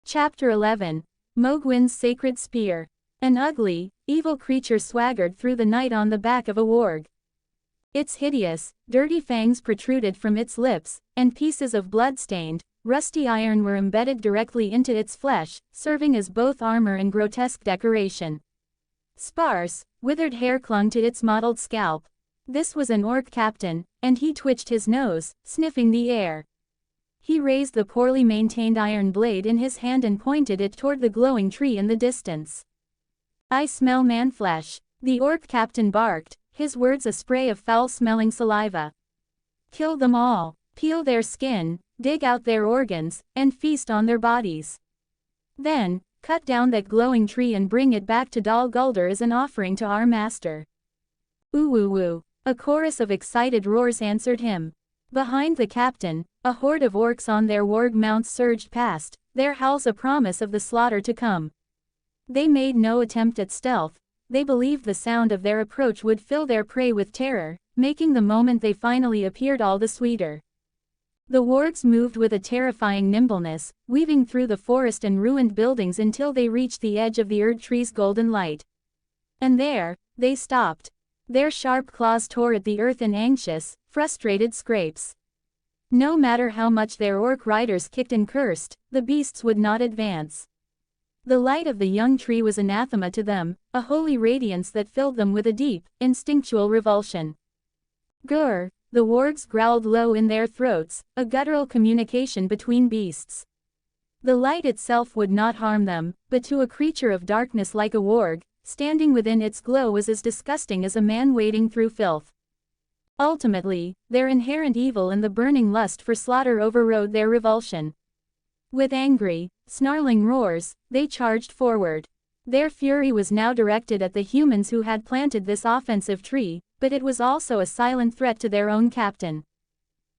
Chapter 11. Mogwin's Sacred Spear. An ugly, evil creature swaggered through the night on the back of a warg. Its hideous, dirty fangs protruded from its lips, and pieces of blood-stained, rusty iron were embedded directly into its flesh, serving as both armor and grotesque decoration. Sparse, withered hair clung to its mottled scalp. This was an orc captain, and he twitched his nose, sniffing the air. He raised the poorly maintained iron blade in his hand and pointed it toward the glowing tree in the distance. "I smell man-flesh," the orc captain barked, his words a spray of foul-smelling saliva. "Kill them all, peel their skin, dig out their organs, and feast on their bodies. Then, cut down that glowing tree and bring it back to Dol Guldur as an offering to our master." "Ooh-woo-woo," a chorus of excited roars answered him. Behind the captain, a horde of orcs on their warg mounts surged past, their howls a promise of the slaughter to come. They made no attempt at stealth. They believed the sound of their approach would fill their prey with terror, making the moment they finally appeared all the sweeter. The wargs moved with a terrifying nimbleness, weaving through the forest and ruined buildings until they reached the edge of the Erd tree's golden light. And there, they stopped. Their sharp claws tore at the earth in anxious, frustrated scrapes. No matter how much their orc riders kicked and cursed, the beasts would not advance. The light of the young tree was anathema to them, a holy radiance that filled them with a deep, instinctual revulsion. "Grr," the wargs growled low in their throats, a guttural communication between beasts. The light itself would not harm them, but to a creature of darkness like a warg, standing within its glow was as disgusting as a man wading through filth. Ultimately, their inherent evil and the burning lust for slaughter overrode their revulsion. With angry, snarling roars, they charged forward. Their fury was now directed at the humans who had planted this offensive tree, but it was also a silent threat to their own captain.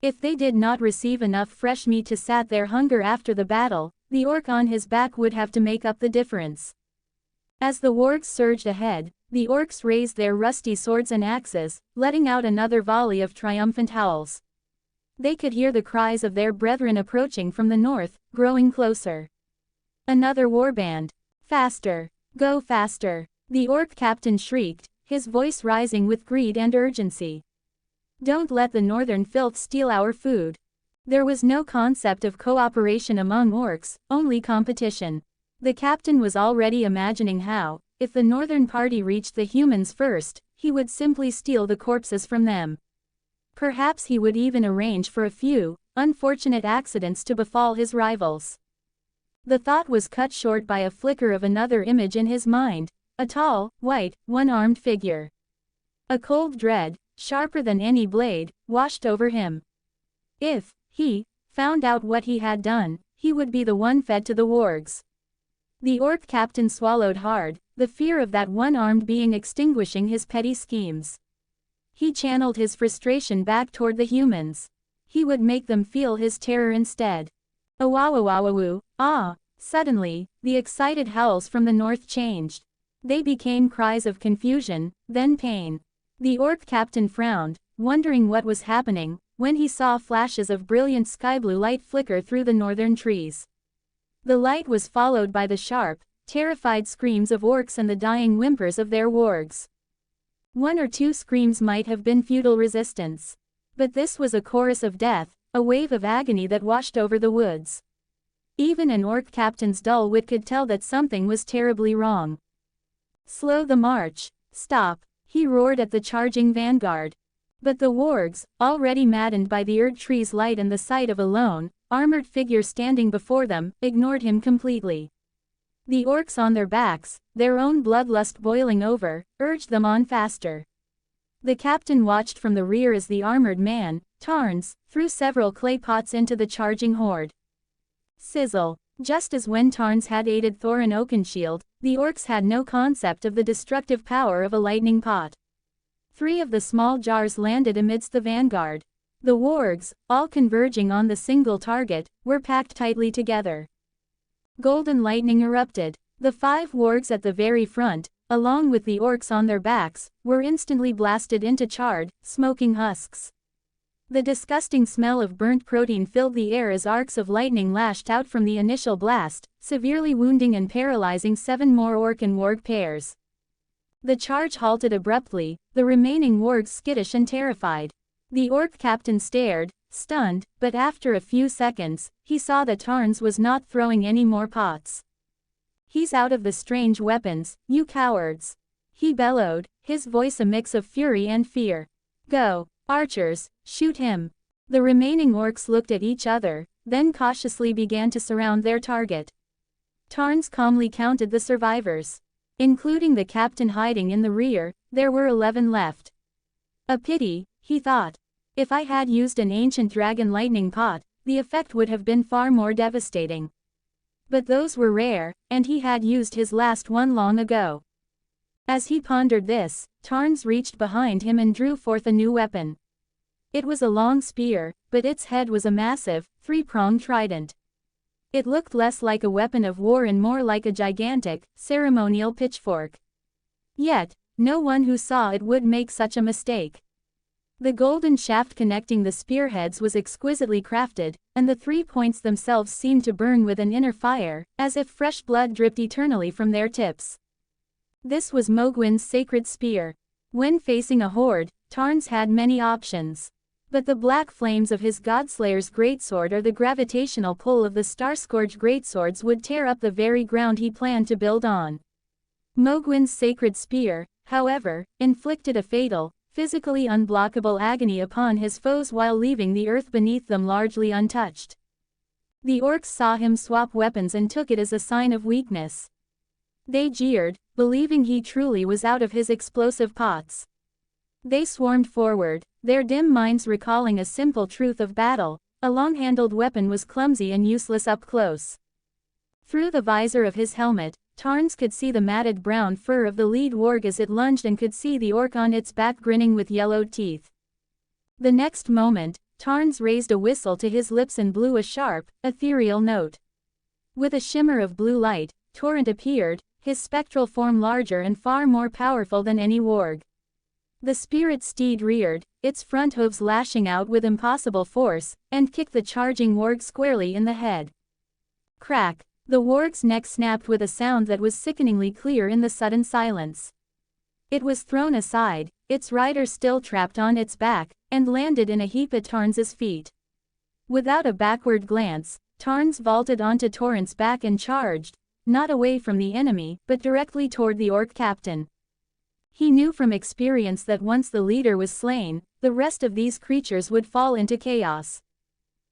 If they did not receive enough fresh meat to sat their hunger after the battle, the orc on his back would have to make up the difference. As the wargs surged ahead, the orcs raised their rusty swords and axes, letting out another volley of triumphant howls. They could hear the cries of their brethren approaching from the north, growing closer. Another warband. "Faster! Go faster!" the orc captain shrieked, his voice rising with greed and urgency. "Don't let the northern filth steal our food." There was no concept of cooperation among orcs, only competition. The captain was already imagining how, if the northern party reached the humans first, he would simply steal the corpses from them. Perhaps he would even arrange for a few unfortunate accidents to befall his rivals. The thought was cut short by a flicker of another image in his mind, a tall, white, one-armed figure. A cold dread, sharper than any blade, washed over him. If he found out what he had done, he would be the one fed to the wargs. The orc captain swallowed hard, the fear of that one-armed being extinguishing his petty schemes. He channeled his frustration back toward the humans. He would make them feel his terror instead. "Awawawawawoo, ah!" Suddenly, the excited howls from the north changed. They became cries of confusion, then pain. The orc captain frowned, wondering what was happening, when he saw flashes of brilliant sky-blue light flicker through the northern trees. The light was followed by the sharp, terrified screams of orcs and the dying whimpers of their wargs. One or two screams might have been futile resistance. But this was a chorus of death, a wave of agony that washed over the woods. Even an orc captain's dull wit could tell that something was terribly wrong. "Slow the march. Stop," he roared at the charging vanguard. But the wargs, already maddened by the Erd tree's light and the sight of a lone, armored figure standing before them, ignored him completely. The orcs on their backs, their own bloodlust boiling over, urged them on faster. The captain watched from the rear as the armored man, Tarns, threw several clay pots into the charging horde. Sizzle. Just as when Tarns had aided Thorin Oakenshield, the orcs had no concept of the destructive power of a lightning pot. 3 of the small jars landed amidst the vanguard. The wargs, all converging on the single target, were packed tightly together. Golden lightning erupted. The 5 wargs at the very front, along with the orcs on their backs, were instantly blasted into charred, smoking husks. The disgusting smell of burnt protein filled the air as arcs of lightning lashed out from the initial blast, severely wounding and paralyzing 7 more orc and warg pairs. The charge halted abruptly, the remaining wargs skittish and terrified. The orc captain stared, stunned, but after a few seconds, he saw that Tarns was not throwing any more pots. "He's out of the strange weapons, you cowards!" he bellowed, his voice a mix of fury and fear. "Go, archers, shoot him!" The remaining orcs looked at each other, then cautiously began to surround their target. Tarns calmly counted the survivors. Including the captain hiding in the rear, there were 11 left. A pity, he thought. If I had used an ancient dragon lightning pot, the effect would have been far more devastating. But those were rare, and he had used his last one long ago. As he pondered this, Tarns reached behind him and drew forth a new weapon. It was a long spear, but its head was a massive, 3-pronged trident. It looked less like a weapon of war and more like a gigantic, ceremonial pitchfork. Yet, no one who saw it would make such a mistake. The golden shaft connecting the spearheads was exquisitely crafted, and the 3 points themselves seemed to burn with an inner fire, as if fresh blood dripped eternally from their tips. This was Mohgwyn's sacred spear. When facing a horde, Tarns had many options. But the black flames of his Godslayer's greatsword or the gravitational pull of the Starscourge greatswords would tear up the very ground he planned to build on. Mohgwyn's sacred spear, however, inflicted a fatal, physically unblockable agony upon his foes while leaving the earth beneath them largely untouched. The orcs saw him swap weapons and took it as a sign of weakness. They jeered, believing he truly was out of his explosive pots. They swarmed forward, their dim minds recalling a simple truth of battle: a long-handled weapon was clumsy and useless up close. Through the visor of his helmet, Tarns could see the matted brown fur of the lead warg as it lunged and could see the orc on its back grinning with yellowed teeth. The next moment, Tarns raised a whistle to his lips and blew a sharp, ethereal note. With a shimmer of blue light, Torrent appeared, his spectral form larger and far more powerful than any warg. The spirit steed reared, its front hooves lashing out with impossible force, and kicked the charging warg squarely in the head. Crack! The warg's neck snapped with a sound that was sickeningly clear in the sudden silence. It was thrown aside, its rider still trapped on its back, and landed in a heap at Tarns's feet. Without a backward glance, Tarns vaulted onto Torrent's back and charged, not away from the enemy, but directly toward the orc captain. He knew from experience that once the leader was slain, the rest of these creatures would fall into chaos.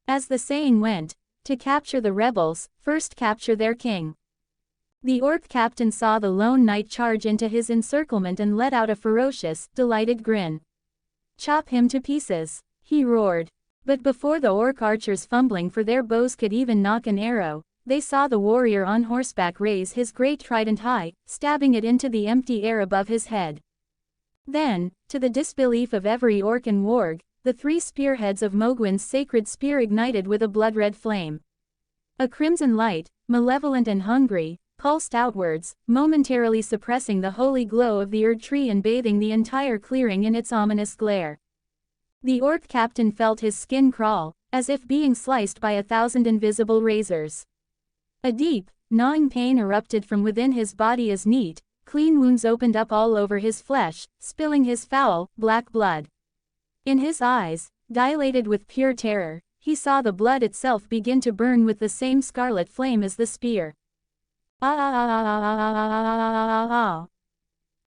As the saying went, to capture the rebels, first capture their king. The orc captain saw the lone knight charge into his encirclement and let out a ferocious, delighted grin. "Chop him to pieces," he roared. But before the orc archers fumbling for their bows could even knock an arrow, they saw the warrior on horseback raise his great trident high, stabbing it into the empty air above his head. Then, to the disbelief of every orc and warg, the 3 spearheads of Mohgwyn's sacred spear ignited with a blood-red flame. A crimson light, malevolent and hungry, pulsed outwards, momentarily suppressing the holy glow of the Erd tree and bathing the entire clearing in its ominous glare. The orc captain felt his skin crawl, as if being sliced by 1,000 invisible razors. A deep, gnawing pain erupted from within his body as neat, clean wounds opened up all over his flesh, spilling his foul, black blood. In his eyes, dilated with pure terror, he saw the blood itself begin to burn with the same scarlet flame as the spear. A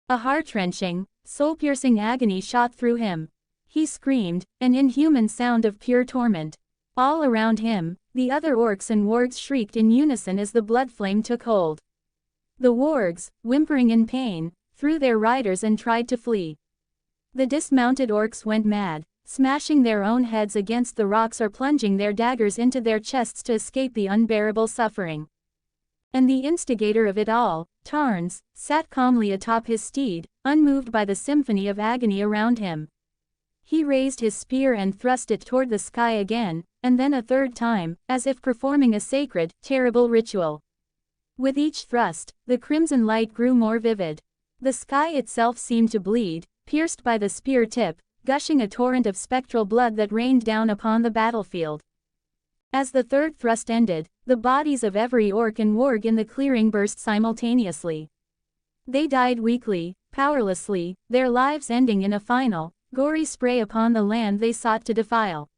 heart-wrenching, soul-piercing agony shot through him. He screamed, an inhuman sound of pure torment. All around him, the other orcs and wargs shrieked in unison as the blood flame took hold. The wargs, whimpering in pain, threw their riders and tried to flee. The dismounted orcs went mad, smashing their own heads against the rocks or plunging their daggers into their chests to escape the unbearable suffering. And the instigator of it all, Tarns, sat calmly atop his steed, unmoved by the symphony of agony around him. He raised his spear and thrust it toward the sky again, and then a third time, as if performing a sacred, terrible ritual. With each thrust, the crimson light grew more vivid. The sky itself seemed to bleed, pierced by the spear tip, gushing a torrent of spectral blood that rained down upon the battlefield. As the third thrust ended, the bodies of every orc and warg in the clearing burst simultaneously. They died weakly, powerlessly, their lives ending in a final, gory spray upon the land they sought to defile.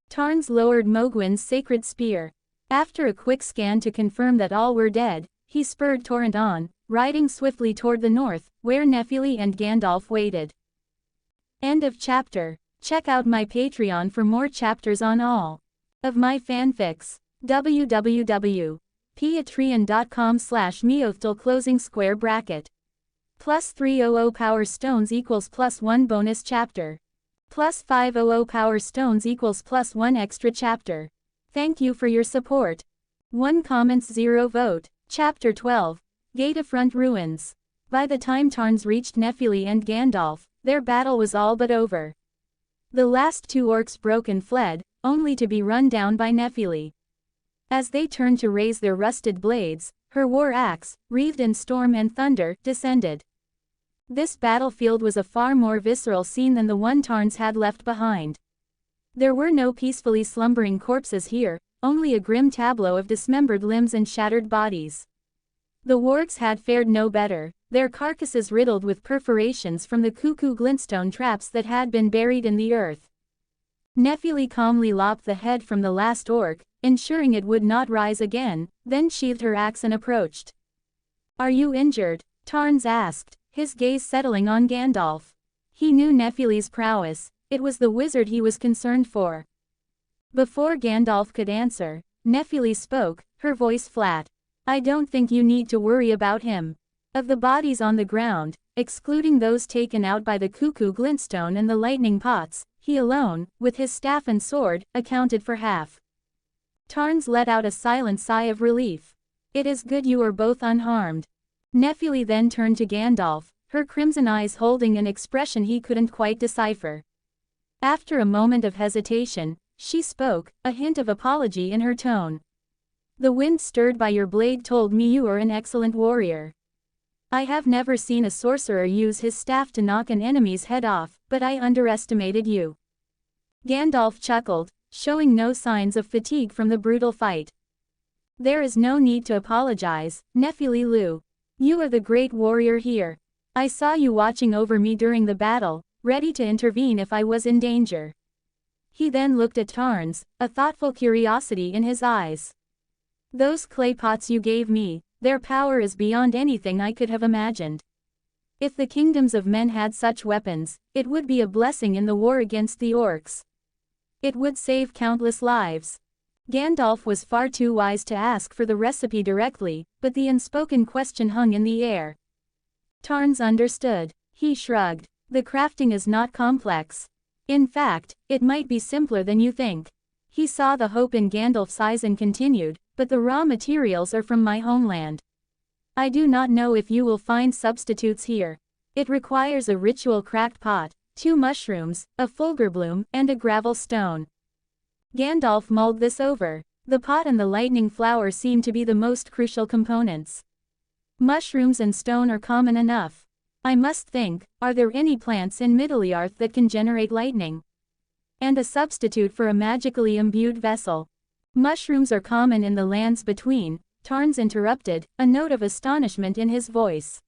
Tarns lowered Mohgwyn's sacred spear. After a quick scan to confirm that all were dead, he spurred Torrent on, riding swiftly toward the north, where Nephili and Gandalf waited. End of chapter. Check out my Patreon for more chapters on all of my fanfics. www.patreon.com/MeowthTL closing square bracket. Plus 300 power stones equals plus 1 bonus chapter. Plus 500 power stones equals plus 1 extra chapter. Thank you for your support. 1 comments 0 vote. Chapter 12. Gatefront Ruins. By the time Tarns reached Nephili and Gandalf, their battle was all but over. The last 2 orcs broke and fled, only to be run down by Nephili. As they turned to raise their rusted blades, her war axe, wreathed in storm and thunder, descended. This battlefield was a far more visceral scene than the one Tarns had left behind. There were no peacefully slumbering corpses here, only a grim tableau of dismembered limbs and shattered bodies. The wargs had fared no better, their carcasses riddled with perforations from the cuckoo glintstone traps that had been buried in the earth. Nephili calmly lopped the head from the last orc, ensuring it would not rise again, then sheathed her axe and approached. "Are you injured?" Tarns asked, his gaze settling on Gandalf. He knew Nephili's prowess, it was the wizard he was concerned for. Before Gandalf could answer, Nephili spoke, her voice flat. "I don't think you need to worry about him. Of the bodies on the ground, excluding those taken out by the cuckoo glintstone and the lightning pots, he alone, with his staff and sword, accounted for half." Tarns let out a silent sigh of relief. "It is good you are both unharmed." Nephili then turned to Gandalf, her crimson eyes holding an expression he couldn't quite decipher. After a moment of hesitation, she spoke, a hint of apology in her tone. "The wind stirred by your blade told me you are an excellent warrior. I have never seen a sorcerer use his staff to knock an enemy's head off, but I underestimated you." Gandalf chuckled, showing no signs of fatigue from the brutal fight. "There is no need to apologize, Nephili Lu. You are the great warrior here. I saw you watching over me during the battle, ready to intervene if I was in danger." He then looked at Tarns, a thoughtful curiosity in his eyes. "Those clay pots you gave me, their power is beyond anything I could have imagined. If the kingdoms of men had such weapons, it would be a blessing in the war against the orcs. It would save countless lives." Gandalf was far too wise to ask for the recipe directly, but the unspoken question hung in the air. Tarns understood. He shrugged. "The crafting is not complex. In fact, it might be simpler than you think." He saw the hope in Gandalf's eyes and continued, "But the raw materials are from my homeland. I do not know if you will find substitutes here. It requires a ritual cracked pot, 2 mushrooms, a fulgurbloom, and a gravel stone." Gandalf mulled this over. The pot and the lightning flower seemed to be the most crucial components. Mushrooms and stone are common enough. I must think, are there any plants in Middle-earth that can generate lightning? And a substitute for a magically imbued vessel. Mushrooms are common in the lands between, Tarns interrupted, a note of astonishment in his voice.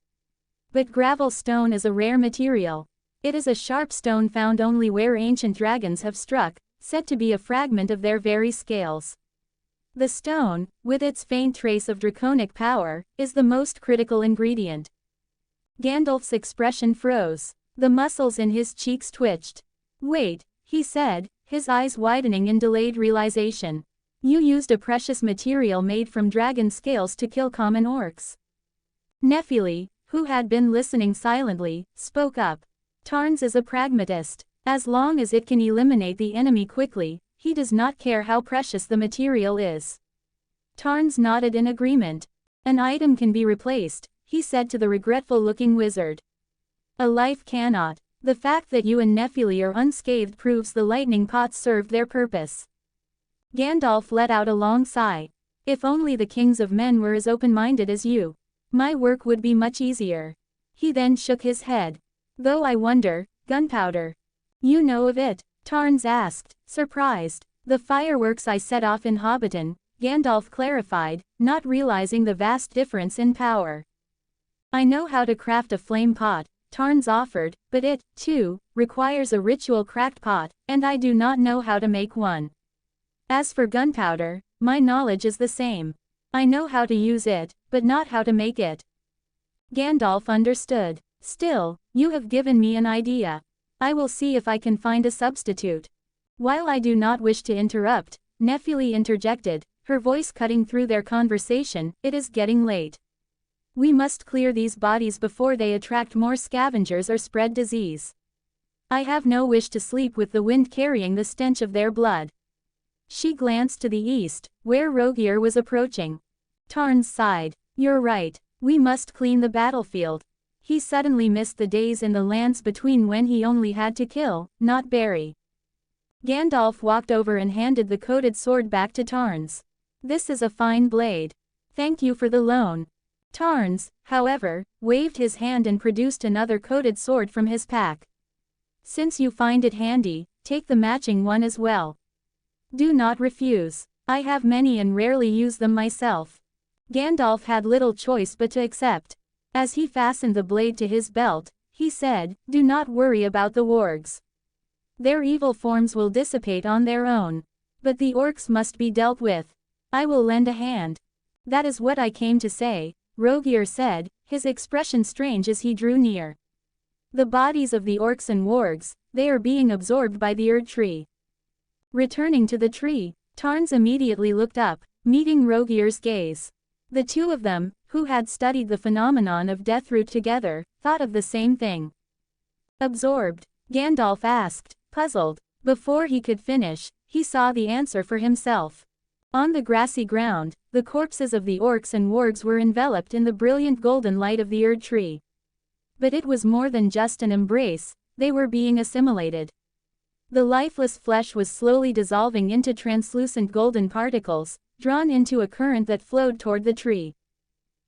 But gravel stone is a rare material. It is a sharp stone found only where ancient dragons have struck, said to be a fragment of their very scales. The stone, with its faint trace of draconic power, is the most critical ingredient. Gandalf's expression froze. The muscles in his cheeks twitched. "Wait," he said, his eyes widening in delayed realization. "You used a precious material made from dragon scales to kill common orcs." Nephili, who had been listening silently, spoke up. "Tarns is a pragmatist. As long as it can eliminate the enemy quickly, he does not care how precious the material is." Tarns nodded in agreement. "An item can be replaced," he said to the regretful-looking wizard. "A life cannot. The fact that you and Nephili are unscathed proves the lightning pots served their purpose." Gandalf let out a long sigh. "If only the kings of men were as open-minded as you. My work would be much easier." He then shook his head. "Though I wonder, gunpowder. You know of it? Tarns asked, surprised. The fireworks I set off in Hobbiton, Gandalf clarified, not realizing the vast difference in power. I know how to craft a flame pot, Tarns offered, but it, too, requires a ritual cracked pot, and I do not know how to make one. As for gunpowder, my knowledge is the same. I know how to use it, but not how to make it. Gandalf understood. Still, you have given me an idea. I will see if I can find a substitute. While I do not wish to interrupt, Nephili interjected, her voice cutting through their conversation, it is getting late. We must clear these bodies before they attract more scavengers or spread disease. I have no wish to sleep with the wind carrying the stench of their blood. She glanced to the east, where Rogier was approaching. Tarns sighed. You're right, we must clean the battlefield. He suddenly missed the days in the lands between when he only had to kill, not bury. Gandalf walked over and handed the coated sword back to Tarns. This is a fine blade. Thank you for the loan. Tarns, however, waved his hand and produced another coated sword from his pack. Since you find it handy, take the matching one as well. Do not refuse. I have many and rarely use them myself. Gandalf had little choice but to accept. As he fastened the blade to his belt, he said, do not worry about the wargs. Their evil forms will dissipate on their own. But the orcs must be dealt with. I will lend a hand. That is what I came to say, Rogier said, his expression strange as he drew near. The bodies of the orcs and wargs, they are being absorbed by the Erd tree. Returning to the tree, Tarns immediately looked up, meeting Rogier's gaze. The two of them, who had studied the phenomenon of deathroot together, thought of the same thing. Absorbed? Gandalf asked, puzzled. Before he could finish, he saw the answer for himself. On the grassy ground, the corpses of the orcs and wargs were enveloped in the brilliant golden light of the Erd tree. But it was more than just an embrace, they were being assimilated. The lifeless flesh was slowly dissolving into translucent golden particles, drawn into a current that flowed toward the tree.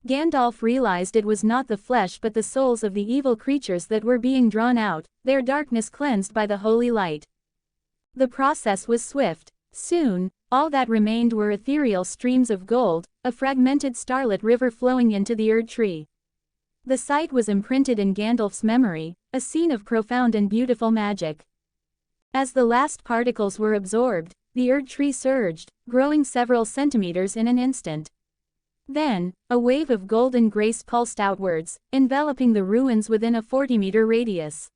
Gandalf realized it was not the flesh but the souls of the evil creatures that were being drawn out, their darkness cleansed by the holy light. The process was swift. Soon, all that remained were ethereal streams of gold, a fragmented starlit river flowing into the Erd tree. The sight was imprinted in Gandalf's memory, a scene of profound and beautiful magic. As the last particles were absorbed, the Erd tree surged, growing several centimeters in an instant. Then, a wave of golden grace pulsed outwards, enveloping the ruins within a 40-meter radius.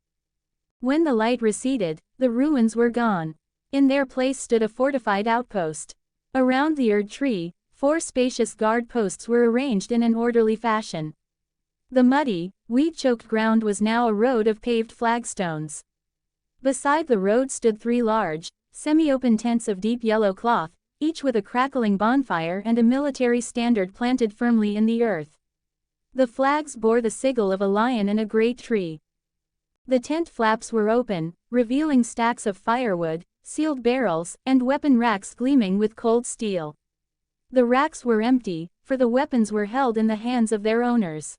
When the light receded, the ruins were gone. In their place stood a fortified outpost. Around the Erd tree, 4 spacious guard posts were arranged in an orderly fashion. The muddy, weed-choked ground was now a road of paved flagstones. Beside the road stood 3 large, semi-open tents of deep yellow cloth, each with a crackling bonfire and a military standard planted firmly in the earth. The flags bore the sigil of a lion and a great tree. The tent flaps were open, revealing stacks of firewood, sealed barrels, and weapon racks gleaming with cold steel. The racks were empty, for the weapons were held in the hands of their owners.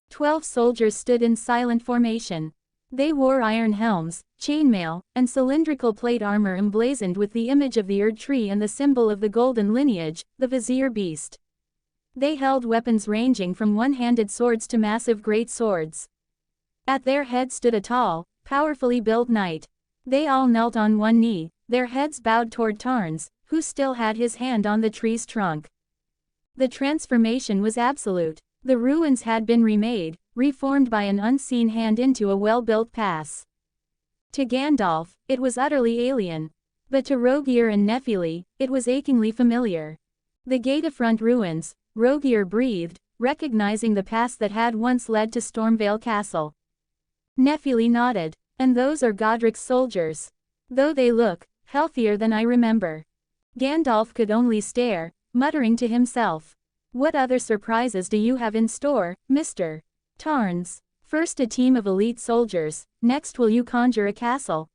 12 soldiers stood in silent formation. They wore iron helms, chainmail, and cylindrical plate armor emblazoned with the image of the Erd tree and the symbol of the golden lineage, the Vizier beast. They held weapons ranging from one-handed swords to massive great swords. At their head stood a tall, powerfully built knight. They all knelt on one knee, their heads bowed toward Tarns, who still had his hand on the tree's trunk. The transformation was absolute. The ruins had been remade, reformed by an unseen hand into a well-built pass. To Gandalf, it was utterly alien. But to Rogier and Nephili, it was achingly familiar. The gate-front ruins, Rogier breathed, recognizing the pass that had once led to Stormvale Castle. Nephili nodded. And those are Godric's soldiers. Though they look healthier than I remember. Gandalf could only stare, muttering to himself. What other surprises do you have in store, Mr. Tarns? First a team of elite soldiers, next will you conjure a castle?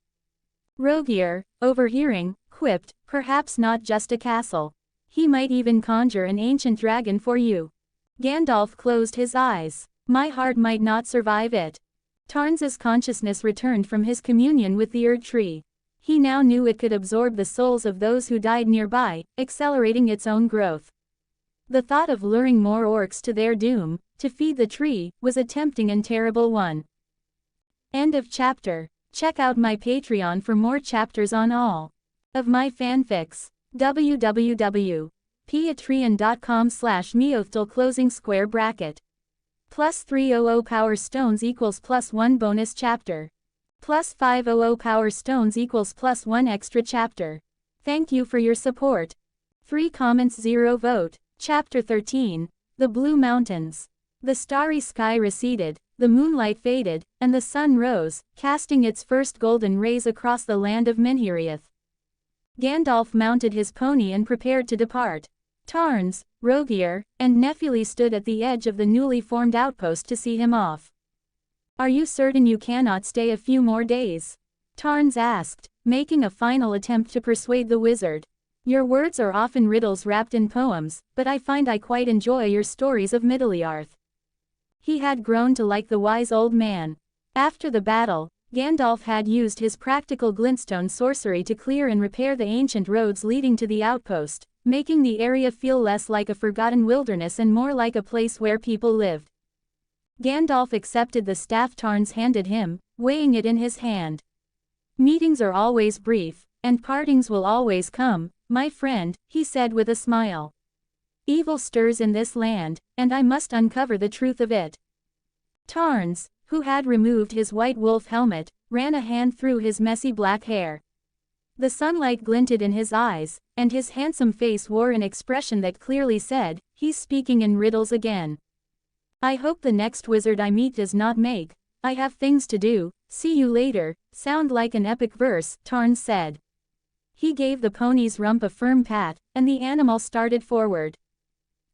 Rogier, overhearing, quipped, perhaps not just a castle. He might even conjure an ancient dragon for you. Gandalf closed his eyes. My heart might not survive it. Tarns's consciousness returned from his communion with the Erd tree. He now knew it could absorb the souls of those who died nearby, accelerating its own growth. The thought of luring more orcs to their doom, to feed the tree, was a tempting and terrible one. End of chapter. Check out my Patreon for more chapters on all of my fanfics. www.patreon.com/MeowthTL closing square bracket. Plus 300 power stones equals plus 1 bonus chapter. Plus 500 power stones equals plus 1 extra chapter. Thank you for your support. 3 comments 0 vote. Chapter 13. The Blue Mountains. The starry sky receded, the moonlight faded, and the sun rose, casting its first golden rays across the land of Minheriath. Gandalf mounted his pony and prepared to depart. Tarns, Rogier, and Nephili stood at the edge of the newly formed outpost to see him off. "Are you certain you cannot stay a few more days?" Tarns asked, making a final attempt to persuade the wizard. "Your words are often riddles wrapped in poems, but I find I quite enjoy your stories of Middle-earth." He had grown to like the wise old man. After the battle, Gandalf had used his practical glintstone sorcery to clear and repair the ancient roads leading to the outpost, making the area feel less like a forgotten wilderness and more like a place where people lived. Gandalf accepted the staff Tarns handed him, weighing it in his hand. "Meetings are always brief, and partings will always come, my friend," he said with a smile. "Evil stirs in this land, and I must uncover the truth of it." Tarns, who had removed his white wolf helmet, ran a hand through his messy black hair. The sunlight glinted in his eyes, and his handsome face wore an expression that clearly said, "He's speaking in riddles again." "I hope the next wizard I meet does not make, 'I have things to do, see you later,' sound like an epic verse," Tarns said. He gave the pony's rump a firm pat, and the animal started forward.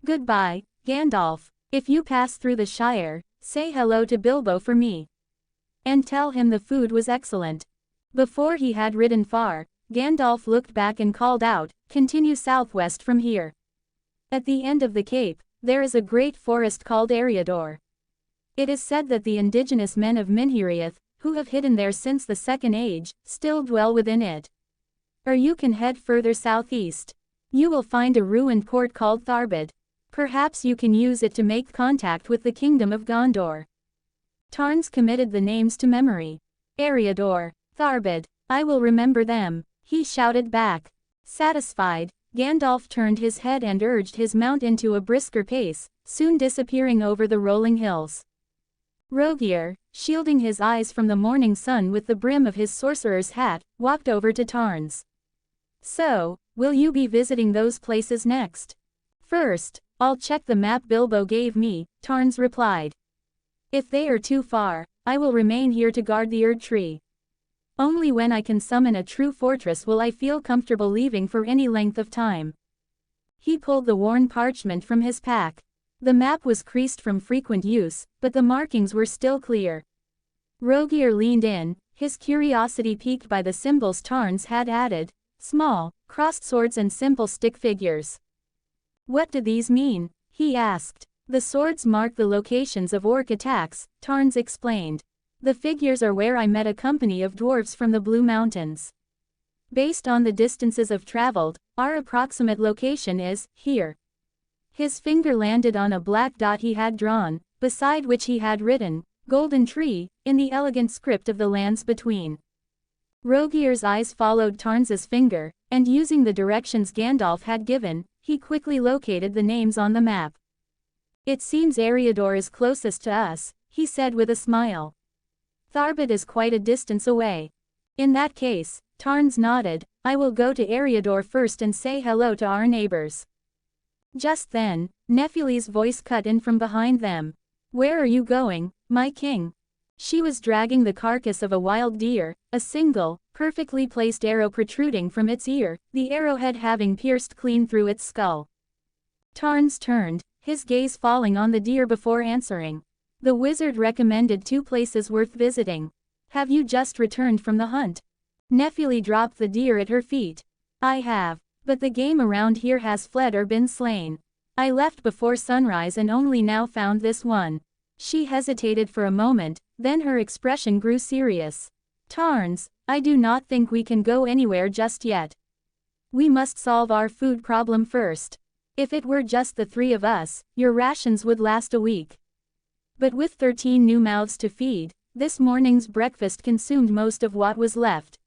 "Goodbye, Gandalf. If you pass through the Shire, say hello to Bilbo for me. And tell him the food was excellent." Before he had ridden far, Gandalf looked back and called out, "Continue southwest from here. At the end of the cape, there is a great forest called Eriador. It is said that the indigenous men of Minheriath, who have hidden there since the Second Age, still dwell within it. Or you can head further southeast. You will find a ruined port called Tharbad. Perhaps you can use it to make contact with the kingdom of Gondor." Tarns committed the names to memory. "Eriador, Tharbad, I will remember them," he shouted back. Satisfied, Gandalf turned his head and urged his mount into a brisker pace, soon disappearing over the rolling hills. Rogier, shielding his eyes from the morning sun with the brim of his sorcerer's hat, walked over to Tarns. "So, will you be visiting those places next?" "First, I'll check the map Bilbo gave me," Tarns replied. "If they are too far, I will remain here to guard the Erd tree. Only when I can summon a true fortress will I feel comfortable leaving for any length of time." He pulled the worn parchment from his pack. The map was creased from frequent use, but the markings were still clear. Rogier leaned in, his curiosity piqued by the symbols Tarns had added: small, crossed swords and simple stick figures. "What do these mean?" he asked. "The swords mark the locations of orc attacks," Tarns explained. "The figures are where I met a company of dwarves from the Blue Mountains. Based on the distances I've traveled, our approximate location is here." His finger landed on a black dot he had drawn, beside which he had written, "Golden Tree," in the elegant script of the lands between. Rogier's eyes followed Tarns's finger, and using the directions Gandalf had given, he quickly located the names on the map. "It seems Eriador is closest to us," he said with a smile. "Tharbad is quite a distance away." "In that case," Tarns nodded, "I will go to Eriador first and say hello to our neighbors." Just then, Nephili's voice cut in from behind them. "Where are you going, my king?" She was dragging the carcass of a wild deer, a single, perfectly placed arrow protruding from its ear, the arrowhead having pierced clean through its skull. Tarns turned, his gaze falling on the deer before answering. "The wizard recommended 2 places worth visiting. Have you just returned from the hunt?" Nephili dropped the deer at her feet. "I have, but the game around here has fled or been slain. I left before sunrise and only now found this one." She hesitated for a moment, Then her expression grew serious. Tarns, I do not think we can go anywhere just yet. We must solve our food problem first. If it were just the three of us, your rations would last a week. But with 13 new mouths to feed, this morning's breakfast consumed most of what was left.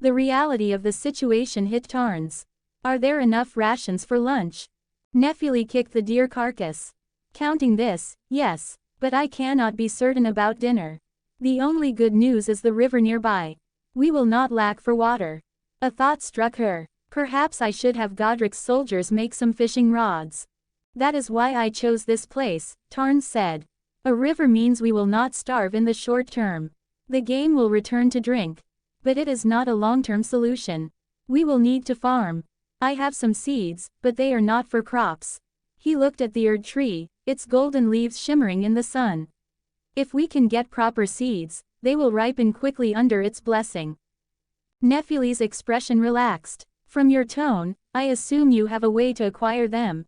The reality of the situation hit Tarns. Are there enough rations for lunch? Nephili kicked the deer carcass. Counting this, yes, but I cannot be certain about dinner. The only good news is the river nearby. We will not lack for water. A thought struck her. Perhaps I should have Godric's soldiers make some fishing rods. That is why I chose this place, Tarns said. A river means we will not starve in the short term. The game will return to drink. But it is not a long-term solution. We will need to farm. I have some seeds, but they are not for crops. He looked at the Erd tree, its golden leaves shimmering in the sun. If we can get proper seeds, they will ripen quickly under its blessing. Nephili's expression relaxed. From your tone, I assume you have a way to acquire them.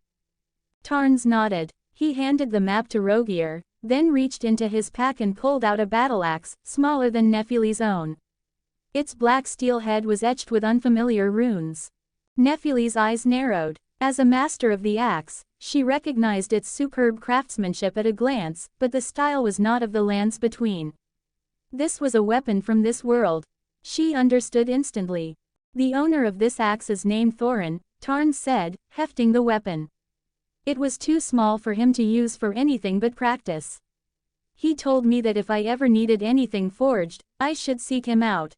Tarns nodded. He handed the map to Rogier, then reached into his pack and pulled out a battle axe, smaller than Nephili's own. Its black steel head was etched with unfamiliar runes. Nephili's eyes narrowed. As a master of the axe, she recognized its superb craftsmanship at a glance, but the style was not of the lands between. This was a weapon from this world. She understood instantly. The owner of this axe is named Thorin, Tarns said, hefting the weapon. It was too small for him to use for anything but practice. He told me that if I ever needed anything forged, I should seek him out.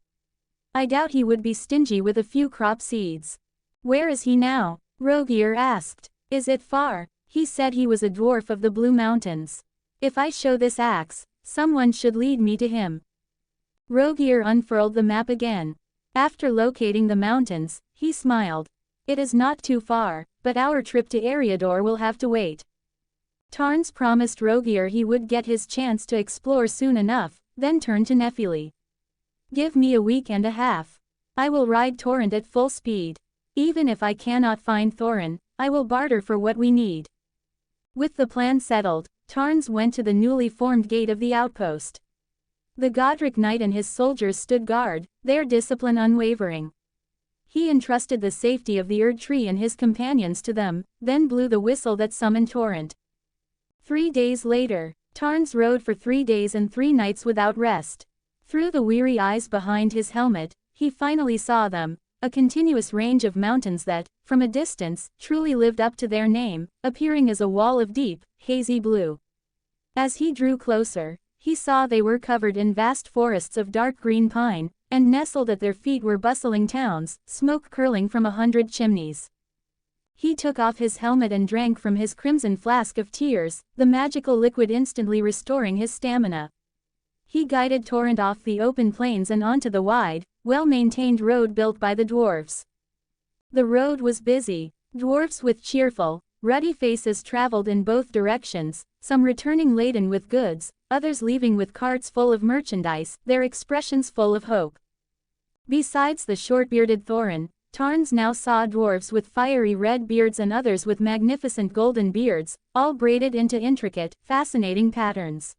I doubt he would be stingy with a few crop seeds. Where is he now? Rogier asked. Is it far? He said he was a dwarf of the Blue Mountains. If I show this axe, someone should lead me to him. Rogier unfurled the map again. After locating the mountains, he smiled. It is not too far, but our trip to Eriador will have to wait. Tarns promised Rogier he would get his chance to explore soon enough, then turned to Nephili. Give me a week and a half. I will ride Torrent at full speed. Even if I cannot find Thorin, I will barter for what we need. With the plan settled, Tarns went to the newly formed gate of the outpost. The Godric knight and his soldiers stood guard, their discipline unwavering. He entrusted the safety of the Erd tree and his companions to them, then blew the whistle that summoned Torrent. 3 days later, Tarns rode for 3 days and 3 nights without rest. Through the weary eyes behind his helmet, he finally saw them, a continuous range of mountains that, from a distance, truly lived up to their name, appearing as a wall of deep, hazy blue. As he drew closer, he saw they were covered in vast forests of dark green pine, and nestled at their feet were bustling towns, smoke curling from 100 chimneys. He took off his helmet and drank from his crimson flask of tears, the magical liquid instantly restoring his stamina. He guided Torrent off the open plains and onto the wide, well-maintained road built by the dwarves. The road was busy. Dwarves with cheerful, ruddy faces traveled in both directions, some returning laden with goods, others leaving with carts full of merchandise, their expressions full of hope. Besides the short-bearded Thorin, Tarns now saw dwarves with fiery red beards and others with magnificent golden beards, all braided into intricate, fascinating patterns.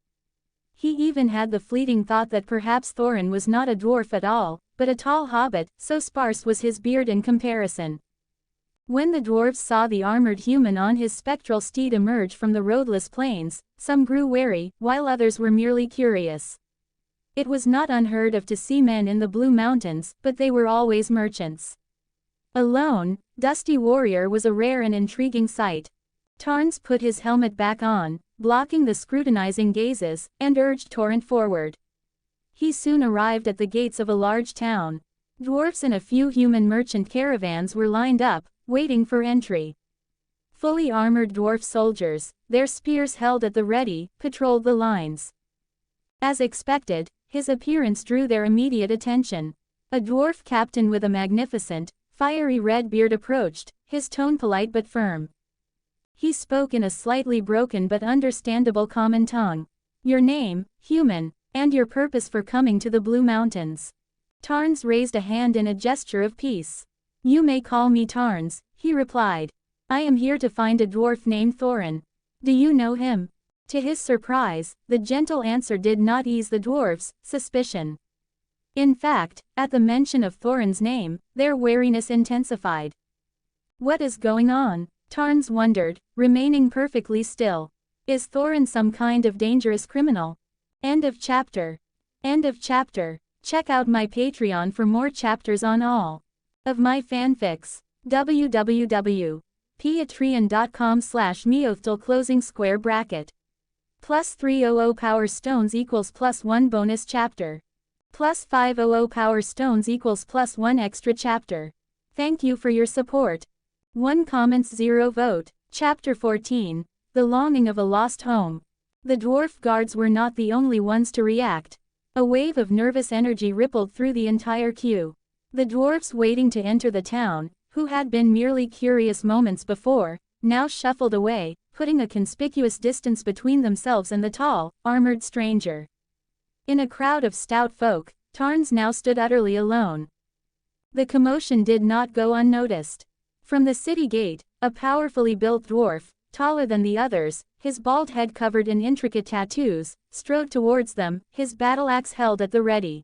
He even had the fleeting thought that perhaps Thorin was not a dwarf at all, but a tall hobbit, so sparse was his beard in comparison. When the dwarves saw the armored human on his spectral steed emerge from the roadless plains, some grew wary, while others were merely curious. It was not unheard of to see men in the Blue Mountains, but they were always merchants. A lone, dusty warrior was a rare and intriguing sight. Tarns put his helmet back on, blocking the scrutinizing gazes, and urged Torrent forward. He soon arrived at the gates of a large town. Dwarves and a few human merchant caravans were lined up, waiting for entry. Fully armored dwarf soldiers, their spears held at the ready, patrolled the lines. As expected, his appearance drew their immediate attention. A dwarf captain with a magnificent, fiery red beard approached, his tone polite but firm. He spoke in a slightly broken but understandable common tongue. Your name, human, and your purpose for coming to the Blue Mountains. Tarns raised a hand in a gesture of peace. You may call me Tarns, he replied. I am here to find a dwarf named Thorin. Do you know him? To his surprise, the gentle answer did not ease the dwarfs' suspicion. In fact, at the mention of Thorin's name, their wariness intensified. What is going on? Tarns wondered, remaining perfectly still. Is Thorin some kind of dangerous criminal? End of chapter. End of chapter. Check out my Patreon for more chapters on all of my fanfics. www.patreon.com/MeowthTL closing square bracket. Plus 300 power stones equals plus 1 bonus chapter. Plus 500 power stones equals plus 1 extra chapter. Thank you for your support. 1 comments 0 vote. Chapter 14. The Longing of a Lost Home. The dwarf guards were not the only ones to react. A wave of nervous energy rippled through the entire queue. The dwarves waiting to enter the town, who had been merely curious moments before, now shuffled away, putting a conspicuous distance between themselves and the tall, armored stranger. In a crowd of stout folk, Tarns now stood utterly alone. The commotion did not go unnoticed. From the city gate, a powerfully built dwarf, taller than the others, his bald head covered in intricate tattoos, strode towards them, his battle axe held at the ready.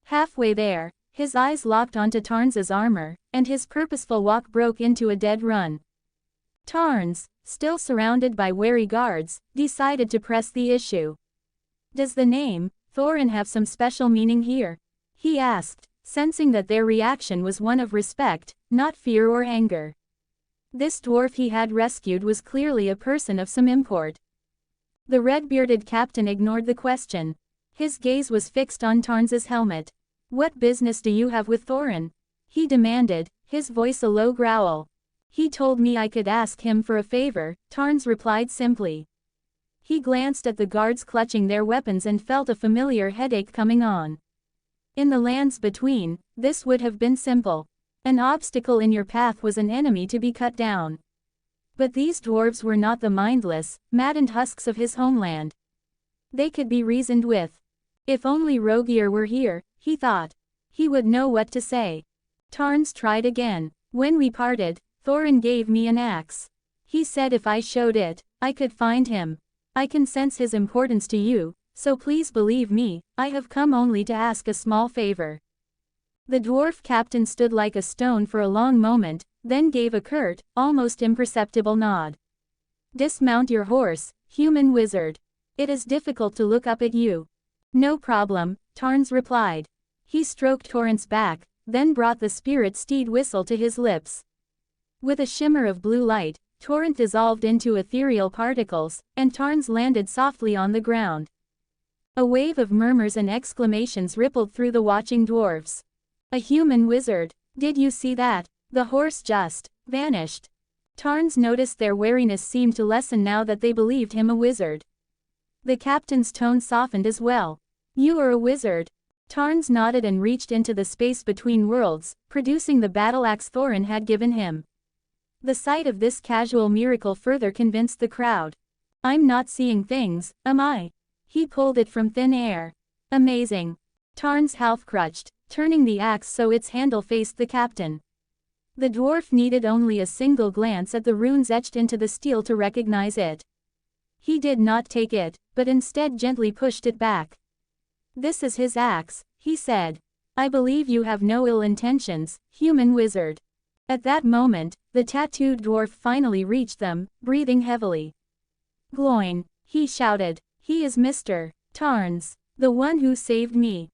Halfway there, his eyes locked onto Tarns's armor, and his purposeful walk broke into a dead run. Tarns, still surrounded by wary guards, decided to press the issue. Does the name, Thorin, have some special meaning here? He asked, sensing that their reaction was one of respect, not fear or anger. This dwarf he had rescued was clearly a person of some import. The red-bearded captain ignored the question. His gaze was fixed on Tarns's helmet. What business do you have with Thorin? He demanded, his voice a low growl. He told me I could ask him for a favor, Tarns replied simply. He glanced at the guards clutching their weapons and felt a familiar headache coming on. In the lands between, this would have been simple. An obstacle in your path was an enemy to be cut down. But these dwarves were not the mindless, maddened husks of his homeland. They could be reasoned with. If only Rogier were here, he thought. He would know what to say. Tarns tried again. When we parted, Thorin gave me an axe. He said if I showed it, I could find him. I can sense his importance to you, so please believe me, I have come only to ask a small favor. The dwarf captain stood like a stone for a long moment, then gave a curt, almost imperceptible nod. Dismount your horse, human wizard. It is difficult to look up at you. No problem, Tarns replied. He stroked Torrent's back, then brought the spirit steed whistle to his lips. With a shimmer of blue light, Torrent dissolved into ethereal particles, and Tarns landed softly on the ground. A wave of murmurs and exclamations rippled through the watching dwarves. A human wizard, did you see that? The horse just vanished. Tarns noticed their wariness seemed to lessen now that they believed him a wizard. The captain's tone softened as well. You are a wizard. Tarns nodded and reached into the space between worlds, producing the battle axe Thorin had given him. The sight of this casual miracle further convinced the crowd. I'm not seeing things, am I? He pulled it from thin air. Amazing. Tarns half-crutched, turning the axe so its handle faced the captain. The dwarf needed only a single glance at the runes etched into the steel to recognize it. He did not take it, but instead gently pushed it back. This is his axe, he said. I believe you have no ill intentions, human wizard. At that moment, the tattooed dwarf finally reached them, breathing heavily. Gloin, he shouted. He is Mr. Tarns, the one who saved me.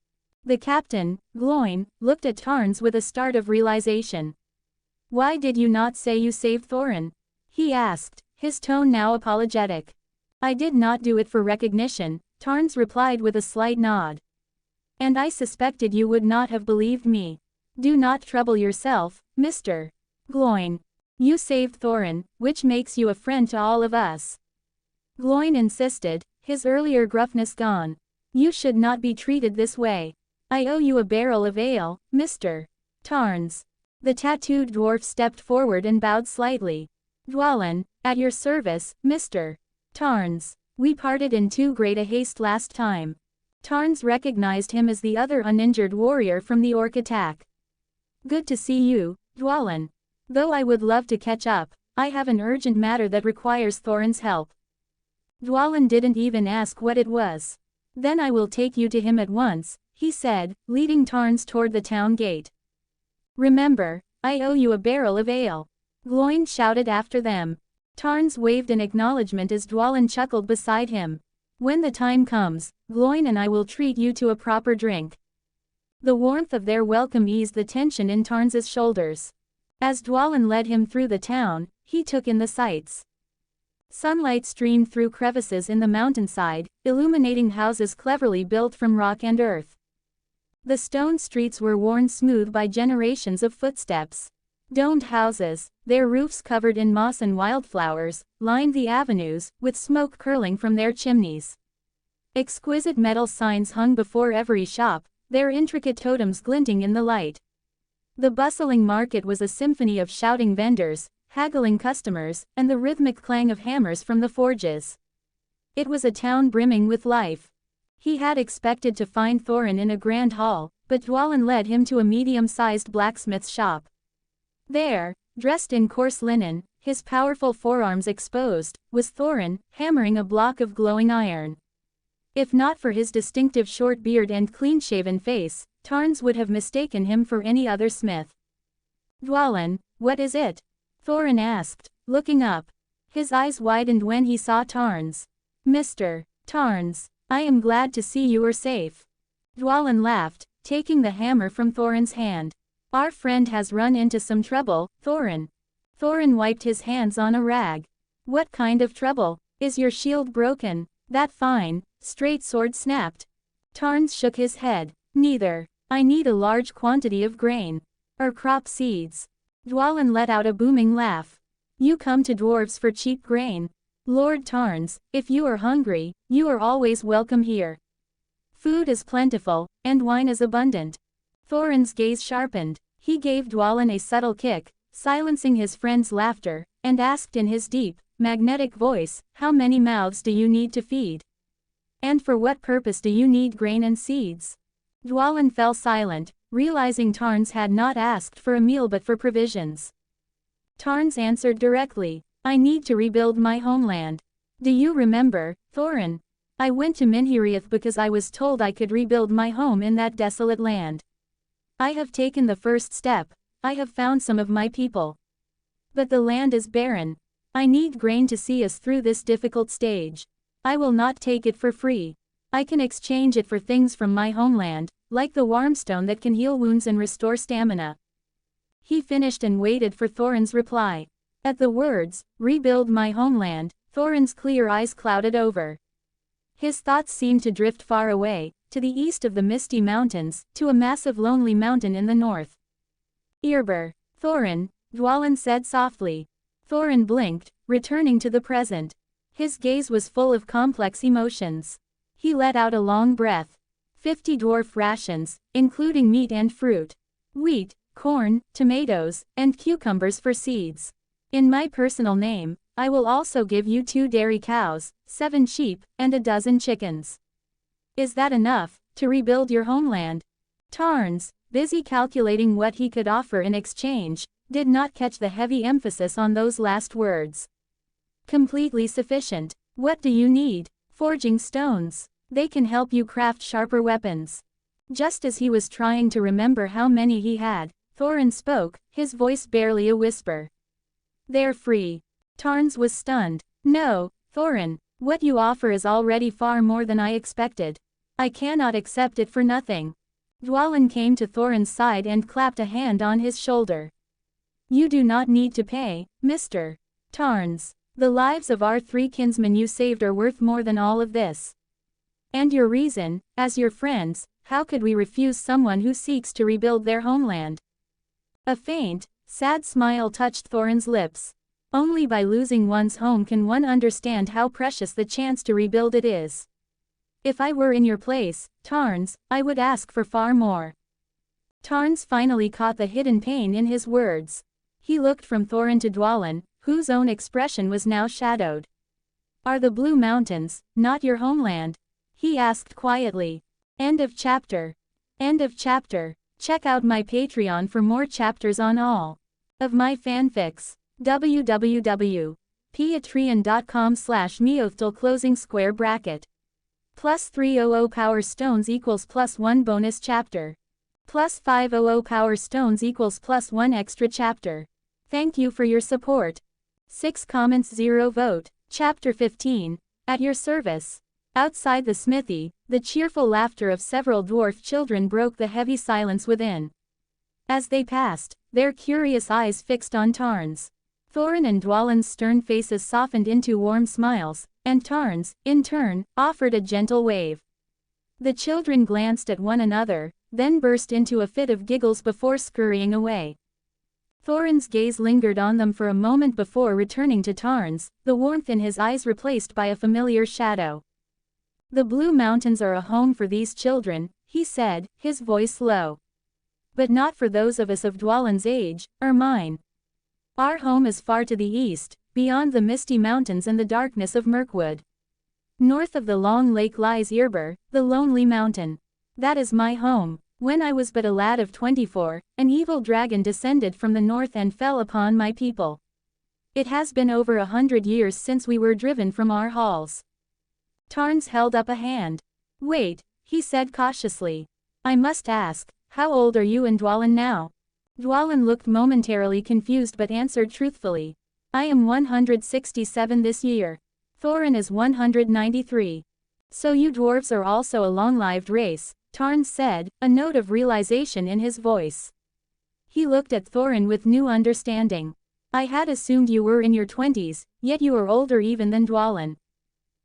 The captain, Gloin, looked at Tarns with a start of realization. Why did you not say you saved Thorin? He asked, his tone now apologetic. I did not do it for recognition, Tarns replied with a slight nod. And I suspected you would not have believed me. Do not trouble yourself, Mr. Gloin. You saved Thorin, which makes you a friend to all of us. Gloin insisted, his earlier gruffness gone. You should not be treated this way. I owe you a barrel of ale, Mr. Tarns. The tattooed dwarf stepped forward and bowed slightly. Dwalin, at your service, Mr. Tarns. We parted in too great a haste last time. Tarns recognized him as the other uninjured warrior from the orc attack. Good to see you, Dwalin. Though I would love to catch up, I have an urgent matter that requires Thorin's help. Dwalin didn't even ask what it was. Then I will take you to him at once, he said, leading Tarns toward the town gate. Remember, I owe you a barrel of ale. Gloin shouted after them. Tarns waved in acknowledgement as Dwalin chuckled beside him. When the time comes, Gloin and I will treat you to a proper drink. The warmth of their welcome eased the tension in Tarns's shoulders. As Dwalin led him through the town, he took in the sights. Sunlight streamed through crevices in the mountainside, illuminating houses cleverly built from rock and earth. The stone streets were worn smooth by generations of footsteps. Domed houses, their roofs covered in moss and wildflowers, lined the avenues, with smoke curling from their chimneys. Exquisite metal signs hung before every shop, their intricate totems glinting in the light. The bustling market was a symphony of shouting vendors, haggling customers, and the rhythmic clang of hammers from the forges. It was a town brimming with life. He had expected to find Thorin in a grand hall, but Dwalin led him to a medium-sized blacksmith's shop. There, dressed in coarse linen, his powerful forearms exposed, was Thorin, hammering a block of glowing iron. If not for his distinctive short beard and clean-shaven face, Tarns would have mistaken him for any other smith. Dwalin, what is it? Thorin asked, looking up. His eyes widened when he saw Tarns. Mr. Tarns, I am glad to see you are safe. Dwalin laughed, taking the hammer from Thorin's hand. Our friend has run into some trouble, Thorin. Thorin wiped his hands on a rag. What kind of trouble? Is your shield broken? That fine, straight sword snapped. Tarns shook his head. Neither. I need a large quantity of grain. Or crop seeds. Dwalin let out a booming laugh. You come to dwarves for cheap grain. Lord Tarns, if you are hungry, you are always welcome here. Food is plentiful, and wine is abundant. Thorin's gaze sharpened. He gave Dwalin a subtle kick, silencing his friend's laughter, and asked in his deep, magnetic voice, how many mouths do you need to feed? And for what purpose do you need grain and seeds? Dwalin fell silent, realizing Tarns had not asked for a meal but for provisions. Tarns answered directly, I need to rebuild my homeland. Do you remember, Thorin? I went to Minheriath because I was told I could rebuild my home in that desolate land. I have taken the first step. I have found some of my people. But the land is barren. I need grain to see us through this difficult stage. I will not take it for free. I can exchange it for things from my homeland, like the warmstone that can heal wounds and restore stamina. He finished and waited for Thorin's reply. At the words, rebuild my homeland, Thorin's clear eyes clouded over. His thoughts seemed to drift far away, to the east of the Misty Mountains, to a massive lonely mountain in the north. Erebor, Thorin, Dwalin said softly. Thorin blinked, returning to the present. His gaze was full of complex emotions. He let out a long breath. 50 dwarf rations, including meat and fruit. Wheat, corn, tomatoes, and cucumbers for seeds. In my personal name, I will also give you 2 dairy cows, 7 sheep, and a dozen chickens. Is that enough, to rebuild your homeland? Tarns, busy calculating what he could offer in exchange, did not catch the heavy emphasis on those last words. Completely sufficient. What do you need? Forging stones. They can help you craft sharper weapons. Just as he was trying to remember how many he had, Thorin spoke, his voice barely a whisper. They're free. Tarns was stunned. No, Thorin, what you offer is already far more than I expected. I cannot accept it for nothing. Dwalin came to Thorin's side and clapped a hand on his shoulder. You do not need to pay, Mr. Tarns. The lives of our 3 kinsmen you saved are worth more than all of this. And your reason, as your friends, how could we refuse someone who seeks to rebuild their homeland? A faint, sad smile touched Thorin's lips. Only by losing one's home can one understand how precious the chance to rebuild it is. If I were in your place, Tarns, I would ask for far more. Tarns finally caught the hidden pain in his words. He looked from Thorin to Dwalin, whose own expression was now shadowed. Are the Blue Mountains not your homeland? He asked quietly. End of chapter. End of chapter. Check out my Patreon for more chapters on all of my fanfics. www patreon.com/MeowthTL closing square bracket. Plus 300 power stones equals plus 1 bonus chapter. Plus 500 power stones equals plus 1 extra chapter. Thank you for your support. 6 comments 0 vote. Chapter 15. At your service. Outside the smithy, the cheerful laughter of several dwarf children broke the heavy silence within. As they passed, their curious eyes fixed on Tarns. Thorin and Dwalin's stern faces softened into warm smiles, and Tarns, in turn, offered a gentle wave. The children glanced at one another, then burst into a fit of giggles before scurrying away. Thorin's gaze lingered on them for a moment before returning to Tarns, the warmth in his eyes replaced by a familiar shadow. The Blue Mountains are a home for these children, he said, his voice low. But not for those of us of Dwalin's age, or mine. Our home is far to the east, beyond the Misty Mountains and the darkness of Mirkwood. North of the long lake lies Erebor, the lonely mountain. That is my home. When I was but a lad of 24, an evil dragon descended from the north and fell upon my people. It has been over 100 years since we were driven from our halls. Tarns held up a hand. Wait, he said cautiously. I must ask, how old are you and Dwalin now? Dwalin looked momentarily confused but answered truthfully. I am 167 this year. Thorin is 193. So you dwarves are also a long-lived race, Tarns said, a note of realization in his voice. He looked at Thorin with new understanding. I had assumed you were in your 20s, yet you are older even than Dwalin.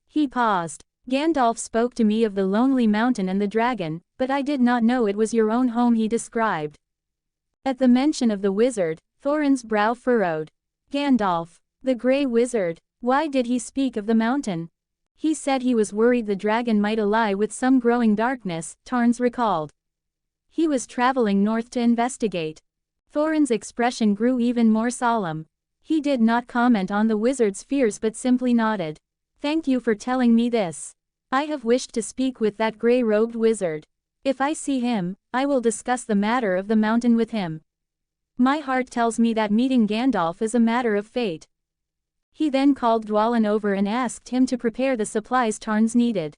He paused. Gandalf spoke to me of the lonely mountain and the dragon, but I did not know it was your own home he described. At the mention of the wizard, Thorin's brow furrowed. Gandalf, the Grey Wizard, why did he speak of the mountain? He said he was worried the dragon might ally with some growing darkness, Tarns recalled. He was traveling north to investigate. Thorin's expression grew even more solemn. He did not comment on the wizard's fears but simply nodded. Thank you for telling me this. I have wished to speak with that grey-robed wizard. If I see him, I will discuss the matter of the mountain with him. My heart tells me that meeting Gandalf is a matter of fate. He then called Dwalin over and asked him to prepare the supplies Tarns needed.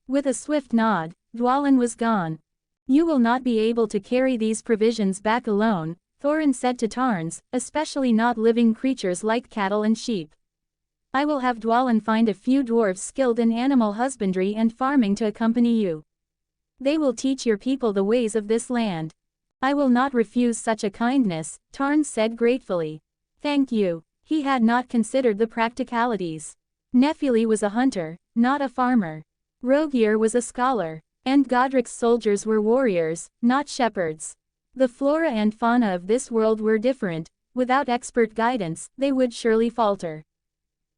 With a swift nod, Dwalin was gone. You will not be able to carry these provisions back alone, Thorin said to Tarns, especially not living creatures like cattle and sheep. I will have Dwalin find a few dwarves skilled in animal husbandry and farming to accompany you. They will teach your people the ways of this land. I will not refuse such a kindness, Tarns said gratefully. Thank you. He had not considered the practicalities. Nephili was a hunter, not a farmer. Rogier was a scholar. And Godric's soldiers were warriors, not shepherds. The flora and fauna of this world were different. Without expert guidance, they would surely falter.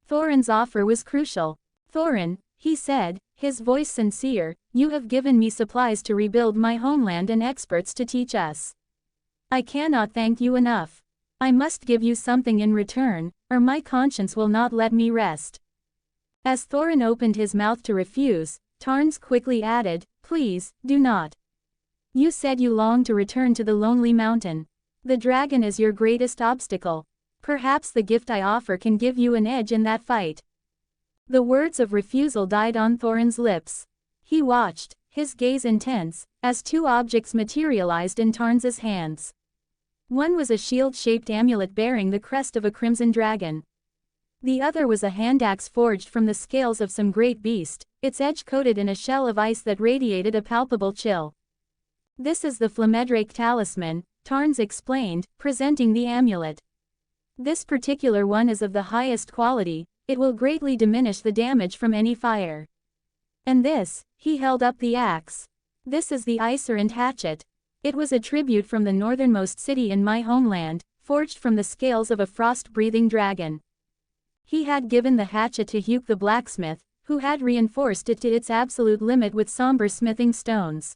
Thorin's offer was crucial. Thorin, he said, his voice sincere, you have given me supplies to rebuild my homeland and experts to teach us. I cannot thank you enough. I must give you something in return, or my conscience will not let me rest. As Thorin opened his mouth to refuse, Tarns quickly added, please, do not. You said you long to return to the lonely mountain. The dragon is your greatest obstacle. Perhaps the gift I offer can give you an edge in that fight. The words of refusal died on Thorin's lips. He watched, his gaze intense, as two objects materialized in Tarns's hands. One was a shield-shaped amulet bearing the crest of a crimson dragon. The other was a hand axe forged from the scales of some great beast, its edge coated in a shell of ice that radiated a palpable chill. This is the Flamedrake talisman, Tarns explained, presenting the amulet. This particular one is of the highest quality, it will greatly diminish the damage from any fire. And this, he held up the axe. This is the Icerant hatchet. It was a tribute from the northernmost city in my homeland, forged from the scales of a frost-breathing dragon. He had given the hatchet to Hugh the blacksmith, who had reinforced it to its absolute limit with somber smithing stones.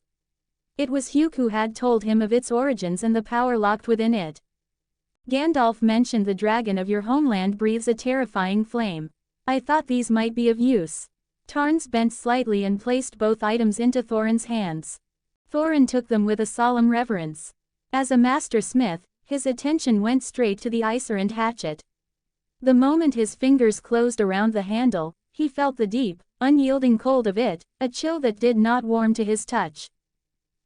It was Hugh who had told him of its origins and the power locked within it. Gandalf mentioned the dragon of your homeland breathes a terrifying flame. I thought these might be of use. Tarns bent slightly and placed both items into Thorin's hands. Thorin took them with a solemn reverence. As a master smith, his attention went straight to the Icerant hatchet. The moment his fingers closed around the handle, he felt the deep, unyielding cold of it, a chill that did not warm to his touch.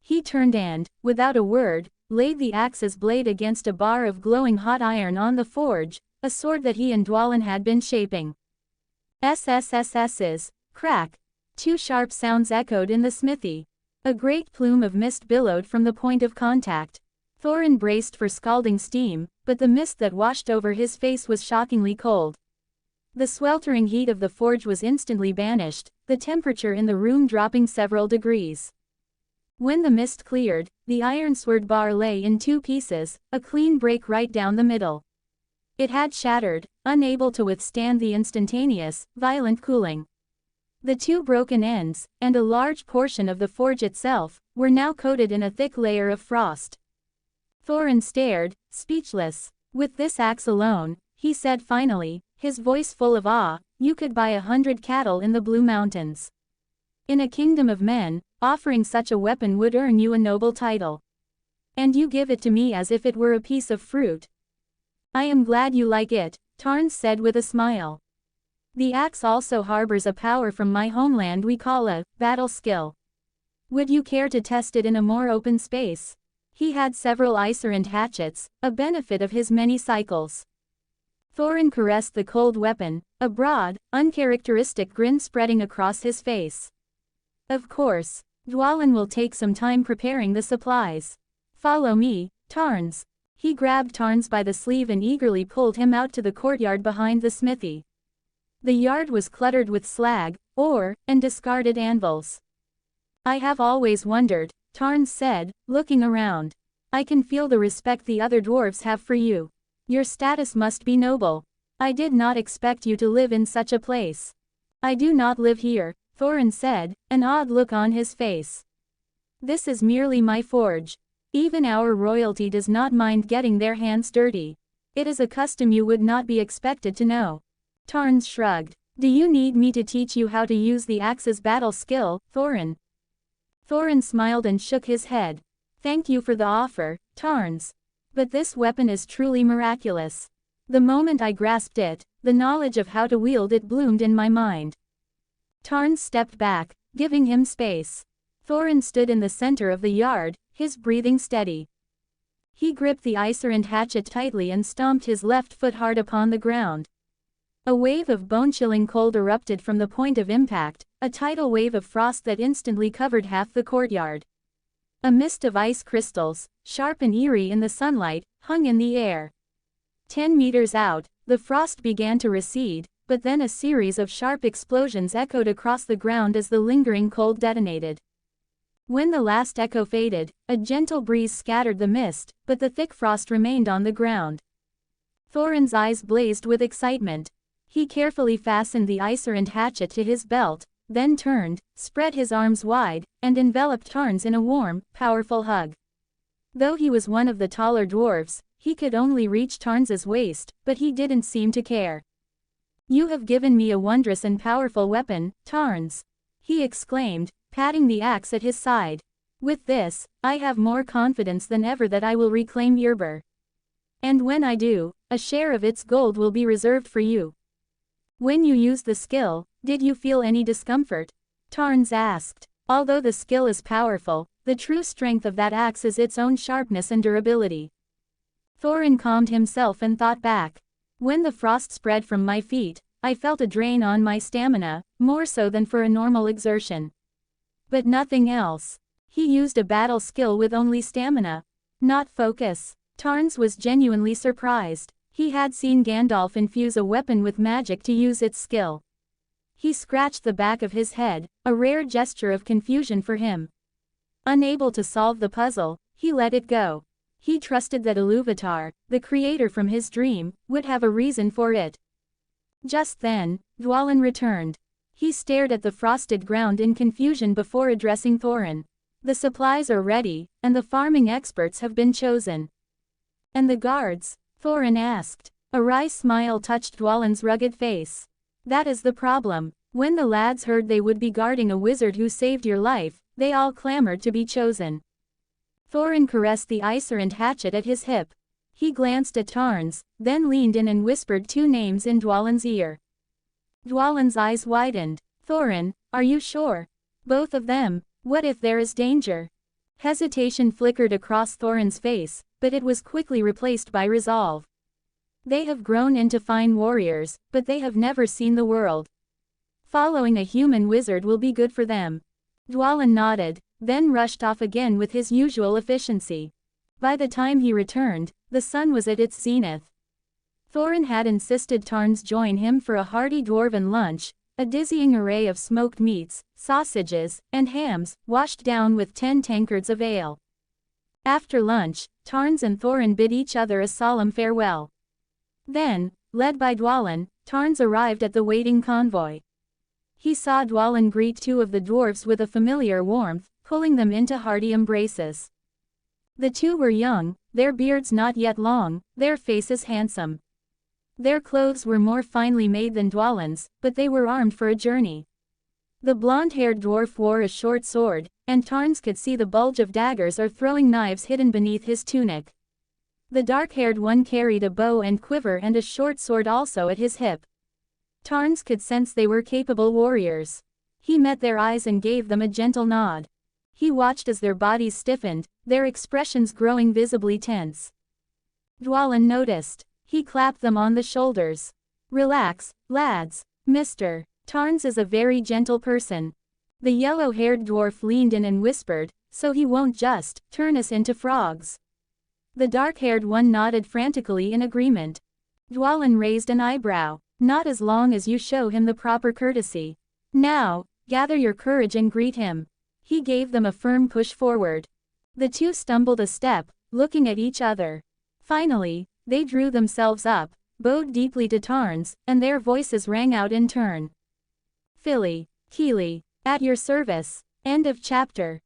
He turned and, without a word, laid the axe's blade against a bar of glowing hot iron on the forge, a sword that he and Dwalin had been shaping. SSSS's, crack. Two sharp sounds echoed in the smithy. A great plume of mist billowed from the point of contact. Thorin braced for scalding steam, but the mist that washed over his face was shockingly cold. The sweltering heat of the forge was instantly banished, the temperature in the room dropping several degrees. When the mist cleared, the iron sword bar lay in two pieces, a clean break right down the middle. It had shattered, unable to withstand the instantaneous, violent cooling. The two broken ends, and a large portion of the forge itself, were now coated in a thick layer of frost. Thorin stared, speechless. With this axe alone, he said finally, his voice full of awe, you could buy 100 cattle in the Blue Mountains. In a kingdom of men, offering such a weapon would earn you a noble title. And you give it to me as if it were a piece of fruit. I am glad you like it, Tarn said with a smile. The axe also harbors a power from my homeland we call a battle skill. Would you care to test it in a more open space? He had several Iserand hatchets, a benefit of his many cycles. Thorin caressed the cold weapon, a broad, uncharacteristic grin spreading across his face. Of course, Dwalin will take some time preparing the supplies. Follow me, Tarns. He grabbed Tarns by the sleeve and eagerly pulled him out to the courtyard behind the smithy. The yard was cluttered with slag, ore, and discarded anvils. I have always wondered, Tarns said, looking around. I can feel the respect the other dwarves have for you. Your status must be noble. I did not expect you to live in such a place. I do not live here, Thorin said, an odd look on his face. This is merely my forge. Even our royalty does not mind getting their hands dirty. It is a custom you would not be expected to know. Tarns shrugged. Do you need me to teach you how to use the axe's battle skill, Thorin? Thorin smiled and shook his head. Thank you for the offer, Tarns. But this weapon is truly miraculous. The moment I grasped it, the knowledge of how to wield it bloomed in my mind. Tarns stepped back, giving him space. Thorin stood in the center of the yard, his breathing steady. He gripped the Iserand hatchet tightly and stomped his left foot hard upon the ground. A wave of bone-chilling cold erupted from the point of impact, a tidal wave of frost that instantly covered half the courtyard. A mist of ice crystals, sharp and eerie in the sunlight, hung in the air. 10 meters out, the frost began to recede, but then a series of sharp explosions echoed across the ground as the lingering cold detonated. When the last echo faded, a gentle breeze scattered the mist, but the thick frost remained on the ground. Thorin's eyes blazed with excitement. He carefully fastened the Iserand hatchet to his belt, then turned, spread his arms wide, and enveloped Tarns in a warm, powerful hug. Though he was one of the taller dwarves, he could only reach Tarns's waist, but he didn't seem to care. You have given me a wondrous and powerful weapon, Tarns, he exclaimed, patting the axe at his side. With this, I have more confidence than ever that I will reclaim Yrber. And when I do, a share of its gold will be reserved for you. When you used the skill, did you feel any discomfort? Tarns asked. Although the skill is powerful, the true strength of that axe is its own sharpness and durability. Thorin calmed himself and thought back. When the frost spread from my feet, I felt a drain on my stamina, more so than for a normal exertion. But nothing else. He used a battle skill with only stamina, not focus. Tarns was genuinely surprised. He had seen Gandalf infuse a weapon with magic to use its skill. He scratched the back of his head, a rare gesture of confusion for him. Unable to solve the puzzle, he let it go. He trusted that Iluvatar, the creator from his dream, would have a reason for it. Just then, Dwalin returned. He stared at the frosted ground in confusion before addressing Thorin. The supplies are ready, and the farming experts have been chosen. And the guards? Thorin asked. A wry smile touched Dwalin's rugged face. That is the problem. When the lads heard they would be guarding a wizard who saved your life, they all clamored to be chosen. Thorin caressed the Iserand hatchet at his hip. He glanced at Tarns, then leaned in and whispered two names in Dwalin's ear. Dwalin's eyes widened. Thorin, are you sure? Both of them? What if there is danger? Hesitation flickered across Thorin's face, but it was quickly replaced by resolve. They have grown into fine warriors, but they have never seen the world. Following a human wizard will be good for them. Dwalin nodded, then rushed off again with his usual efficiency. By the time he returned, the sun was at its zenith. Thorin had insisted Tarns join him for a hearty dwarven lunch, a dizzying array of smoked meats, sausages, and hams, washed down with 10 tankards of ale. After lunch, Tarns and Thorin bid each other a solemn farewell. Then, led by Dwalin, Tarns arrived at the waiting convoy. He saw Dwalin greet two of the dwarves with a familiar warmth, pulling them into hearty embraces. The two were young, their beards not yet long, their faces handsome. Their clothes were more finely made than Dwalin's, but they were armed for a journey. The blonde-haired dwarf wore a short sword, and Tarns could see the bulge of daggers or throwing knives hidden beneath his tunic. The dark-haired one carried a bow and quiver and a short sword also at his hip. Tarns could sense they were capable warriors. He met their eyes and gave them a gentle nod. He watched as their bodies stiffened, their expressions growing visibly tense. Dwalin noticed. He clapped them on the shoulders. Relax, lads. Mr. Tarns is a very gentle person. The yellow-haired dwarf leaned in and whispered, so he won't just turn us into frogs. The dark-haired one nodded frantically in agreement. Dwalin raised an eyebrow. Not as long as you show him the proper courtesy. Now, gather your courage and greet him. He gave them a firm push forward. The two stumbled a step, looking at each other. Finally, they drew themselves up, bowed deeply to Tarns, and their voices rang out in turn. Philly, Keely, at your service. End of chapter.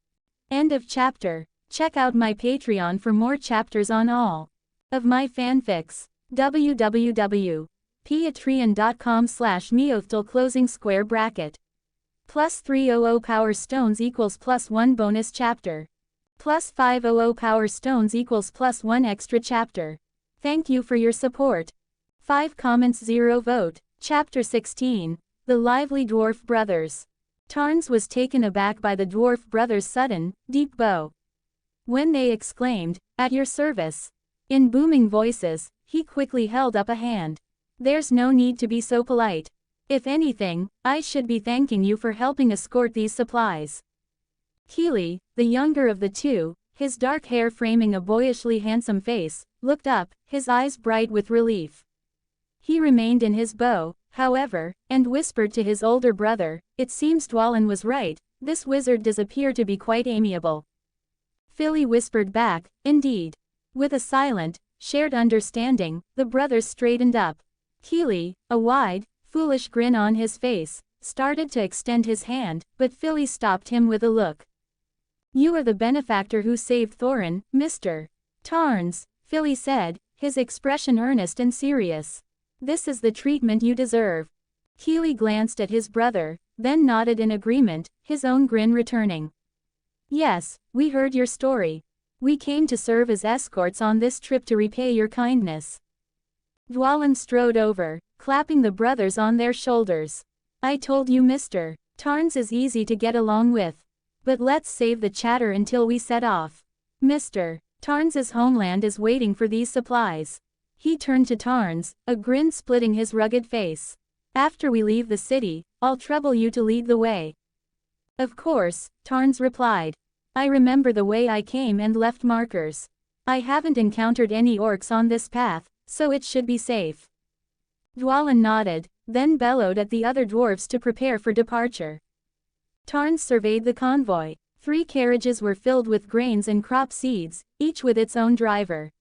End of chapter. Check out my Patreon for more chapters on all of my fanfics. www.patreon.com/MeowthTL closing square bracket. Plus 300 power stones equals plus 1 bonus chapter. Plus 500 power stones equals plus 1 extra chapter. Thank you for your support. 5 comments 0 vote. Chapter 16. The Lively Dwarf Brothers. Tarns was taken aback by the dwarf brothers' sudden, deep bow. When they exclaimed, "At your service," in booming voices, he quickly held up a hand. There's no need to be so polite. If anything, I should be thanking you for helping escort these supplies. Keely, the younger of the two, his dark hair framing a boyishly handsome face, looked up, his eyes bright with relief. He remained in his bow, however, and whispered to his older brother, "It seems Dwalin was right, this wizard does appear to be quite amiable." Philly whispered back, "Indeed." With a silent, shared understanding, the brothers straightened up. Keely, a wide, foolish grin on his face, started to extend his hand, but Philly stopped him with a look. "You are the benefactor who saved Thorin, Mr. Tarns," Philly said, his expression earnest and serious. "This is the treatment you deserve." Keely glanced at his brother, then nodded in agreement, his own grin returning. "Yes, we heard your story. We came to serve as escorts on this trip to repay your kindness." Dwalin strode over, clapping the brothers on their shoulders. "I told you Mr. Tarns is easy to get along with. But let's save the chatter until we set off. Mr. Tarns's homeland is waiting for these supplies." He turned to Tarns, a grin splitting his rugged face. "After we leave the city, I'll trouble you to lead the way." "Of course," Tarns replied. "I remember the way I came and left markers. I haven't encountered any orcs on this path, so it should be safe." Dwalin nodded, then bellowed at the other dwarves to prepare for departure. Tarns surveyed the convoy. 3 carriages were filled with grains and crop seeds, each with its own driver.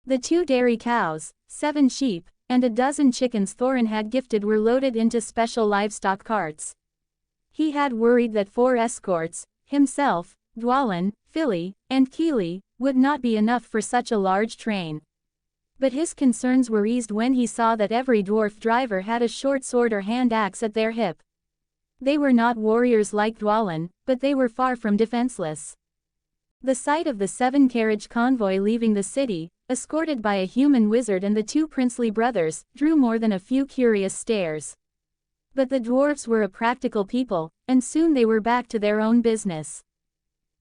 The 2 dairy cows, 7 sheep, and a dozen chickens Thorin had gifted were loaded into special livestock carts. He had worried that 4 escorts, himself, Dwalin, Philly, and Keely, would not be enough for such a large train. But his concerns were eased when he saw that every dwarf driver had a short sword or hand axe at their hip. They were not warriors like Dwalin, but they were far from defenseless. The sight of the 7-carriage convoy leaving the city, escorted by a human wizard and the two princely brothers, drew more than a few curious stares. But the dwarves were a practical people, and soon they were back to their own business.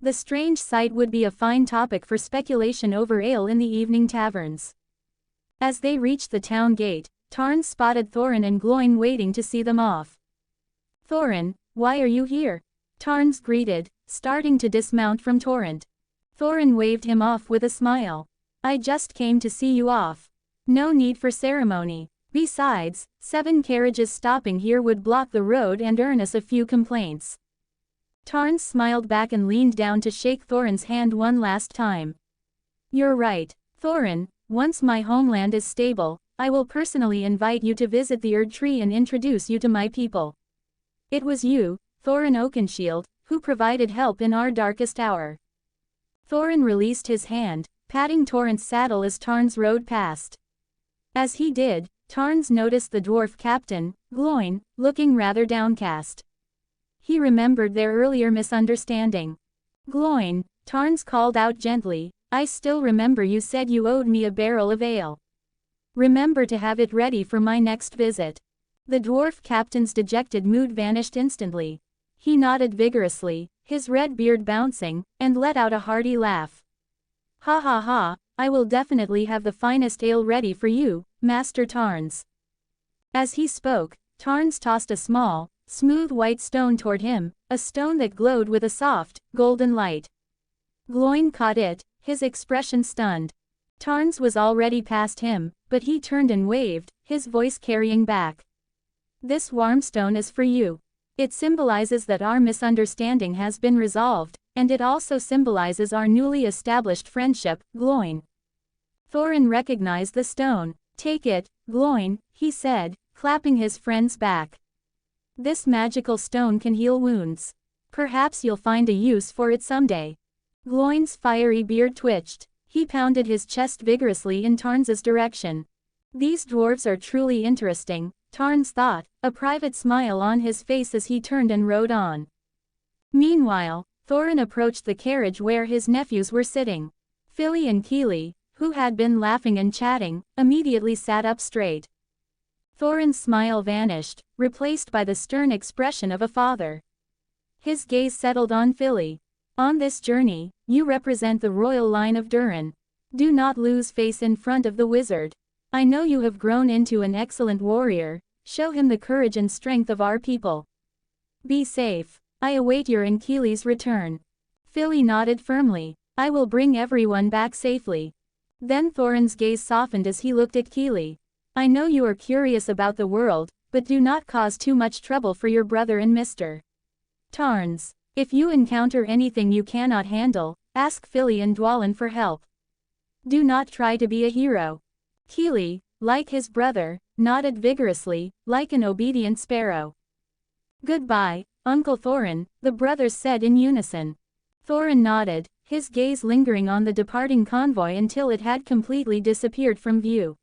The strange sight would be a fine topic for speculation over ale in the evening taverns. As they reached the town gate, Tarn spotted Thorin and Gloin waiting to see them off. "Thorin, why are you here?" Tarns greeted, starting to dismount from Torrent. Thorin waved him off with a smile. "I just came to see you off. No need for ceremony. Besides, 7 carriages stopping here would block the road and earn us a few complaints." Tarns smiled back and leaned down to shake Thorin's hand one last time. "You're right, Thorin, once my homeland is stable, I will personally invite you to visit the Erd Tree and introduce you to my people. It was you, Thorin Oakenshield, who provided help in our darkest hour." Thorin released his hand, patting Torrent's saddle as Tarns rode past. As he did, Tarns noticed the dwarf captain, Gloin, looking rather downcast. He remembered their earlier misunderstanding. "Gloin," Tarns called out gently, "I still remember you said you owed me a barrel of ale. Remember to have it ready for my next visit." The dwarf captain's dejected mood vanished instantly. He nodded vigorously, his red beard bouncing, and let out a hearty laugh. "Ha ha ha, I will definitely have the finest ale ready for you, Master Tarns." As he spoke, Tarns tossed a small, smooth white stone toward him, a stone that glowed with a soft, golden light. Gloin caught it, his expression stunned. Tarns was already past him, but he turned and waved, his voice carrying back. "This warmstone is for you. It symbolizes that our misunderstanding has been resolved, and it also symbolizes our newly established friendship, Gloin." Thorin recognized the stone. "Take it, Gloin," he said, clapping his friend's back. "This magical stone can heal wounds. Perhaps you'll find a use for it someday." Gloin's fiery beard twitched. He pounded his chest vigorously in Tarns's direction. "These dwarves are truly interesting," Tarns thought, a private smile on his face as he turned and rode on. Meanwhile, Thorin approached the carriage where his nephews were sitting. Fili and Kili, who had been laughing and chatting, immediately sat up straight. Thorin's smile vanished, replaced by the stern expression of a father. His gaze settled on Fili. "On this journey, you represent the royal line of Durin. Do not lose face in front of the wizard. I know you have grown into an excellent warrior, show him the courage and strength of our people. Be safe. I await your and Kili's return." Fili nodded firmly. "I will bring everyone back safely." Then Thorin's gaze softened as he looked at Kili. "I know you are curious about the world, but do not cause too much trouble for your brother and Mr. Tarns. If you encounter anything you cannot handle, ask Fili and Dwalin for help. Do not try to be a hero." Kili, like his brother, nodded vigorously, like an obedient sparrow. "Goodbye, Uncle Thorin," the brothers said in unison. Thorin nodded, his gaze lingering on the departing convoy until it had completely disappeared from view.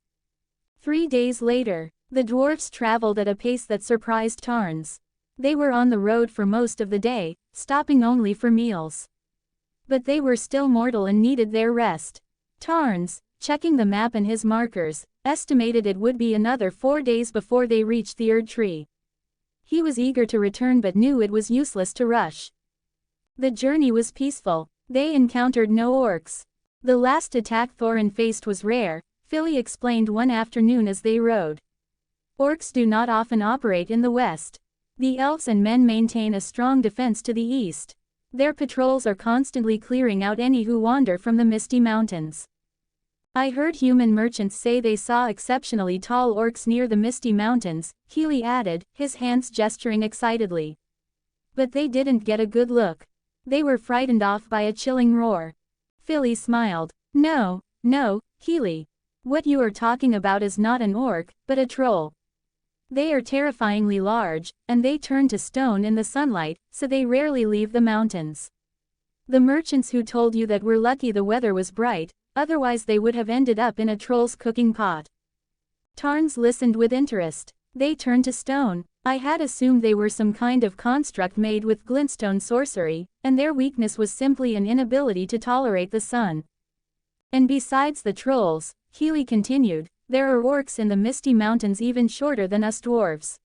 3 days later, the dwarves traveled at a pace that surprised Tarns. They were on the road for most of the day, stopping only for meals. But they were still mortal and needed their rest. Tarns, checking the map and his markers, estimated it would be another 4 days before they reached the Erd Tree. He was eager to return but knew it was useless to rush. The journey was peaceful. They encountered no orcs. The last attack Thorin faced was rare, Fili explained one afternoon as they rode. Orcs do not often operate in the west. The elves and men maintain a strong defense to the east. Their patrols are constantly clearing out any who wander from the Misty Mountains. I heard human merchants say they saw exceptionally tall orcs near the Misty Mountains, Kili added, his hands gesturing excitedly. But they didn't get a good look. They were frightened off by a chilling roar. Fili smiled. No, Kili. What you are talking about is not an orc, but a troll. They are terrifyingly large, and they turn to stone in the sunlight, so they rarely leave the mountains. The merchants who told you that were lucky the weather was bright, otherwise they would have ended up in a troll's cooking pot. Tarns listened with interest. They turned to stone. I had assumed they were some kind of construct made with glintstone sorcery, and their weakness was simply an inability to tolerate the sun. And besides the trolls, Keely continued, there are orcs in the Misty Mountains even shorter than us dwarves.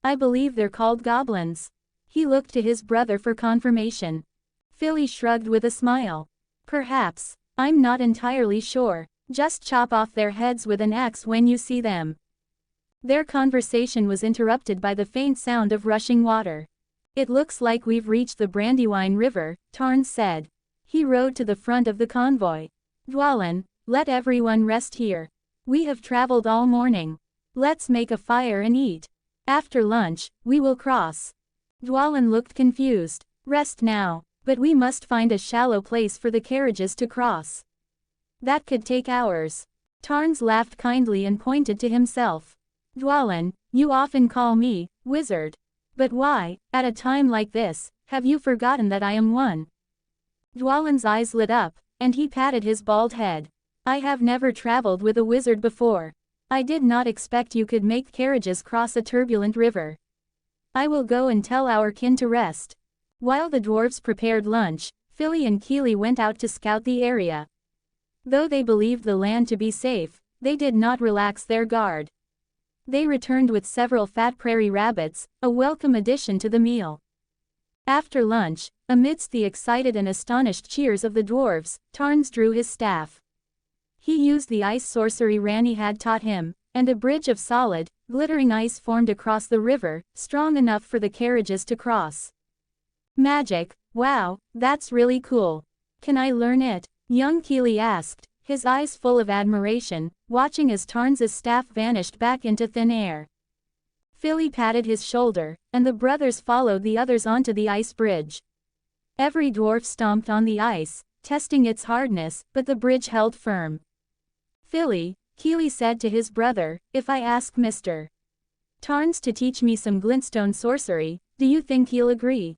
I believe they're called goblins. He looked to his brother for confirmation. Philly shrugged with a smile. Perhaps. I'm not entirely sure. Just chop off their heads with an axe when you see them. Their conversation was interrupted by the faint sound of rushing water. It looks like we've reached the Brandywine River, Tarn said. He rode to the front of the convoy. Dwalin, let everyone rest here. We have traveled all morning. Let's make a fire and eat. After lunch, we will cross. Dwalin looked confused. Rest now, but we must find a shallow place for the carriages to cross. That could take hours. Tarns laughed kindly and pointed to himself. Dwalin, you often call me, wizard. But why, at a time like this, have you forgotten that I am one? Dwalin's eyes lit up, and he patted his bald head. I have never traveled with a wizard before. I did not expect you could make carriages cross a turbulent river. I will go and tell our kin to rest. While the dwarves prepared lunch, Philly and Keely went out to scout the area. Though they believed the land to be safe, they did not relax their guard. They returned with several fat prairie rabbits, a welcome addition to the meal. After lunch, amidst the excited and astonished cheers of the dwarves, Tarns drew his staff. He used the ice sorcery Ranni had taught him, and a bridge of solid, glittering ice formed across the river, strong enough for the carriages to cross. Magic, wow, that's really cool. Can I learn it? Young Keely asked, his eyes full of admiration, watching as Tarns' staff vanished back into thin air. Philly patted his shoulder, and the brothers followed the others onto the ice bridge. Every dwarf stomped on the ice, testing its hardness, but the bridge held firm. Philly, Keely said to his brother, if I ask Mr. Tarns to teach me some glintstone sorcery, do you think he'll agree?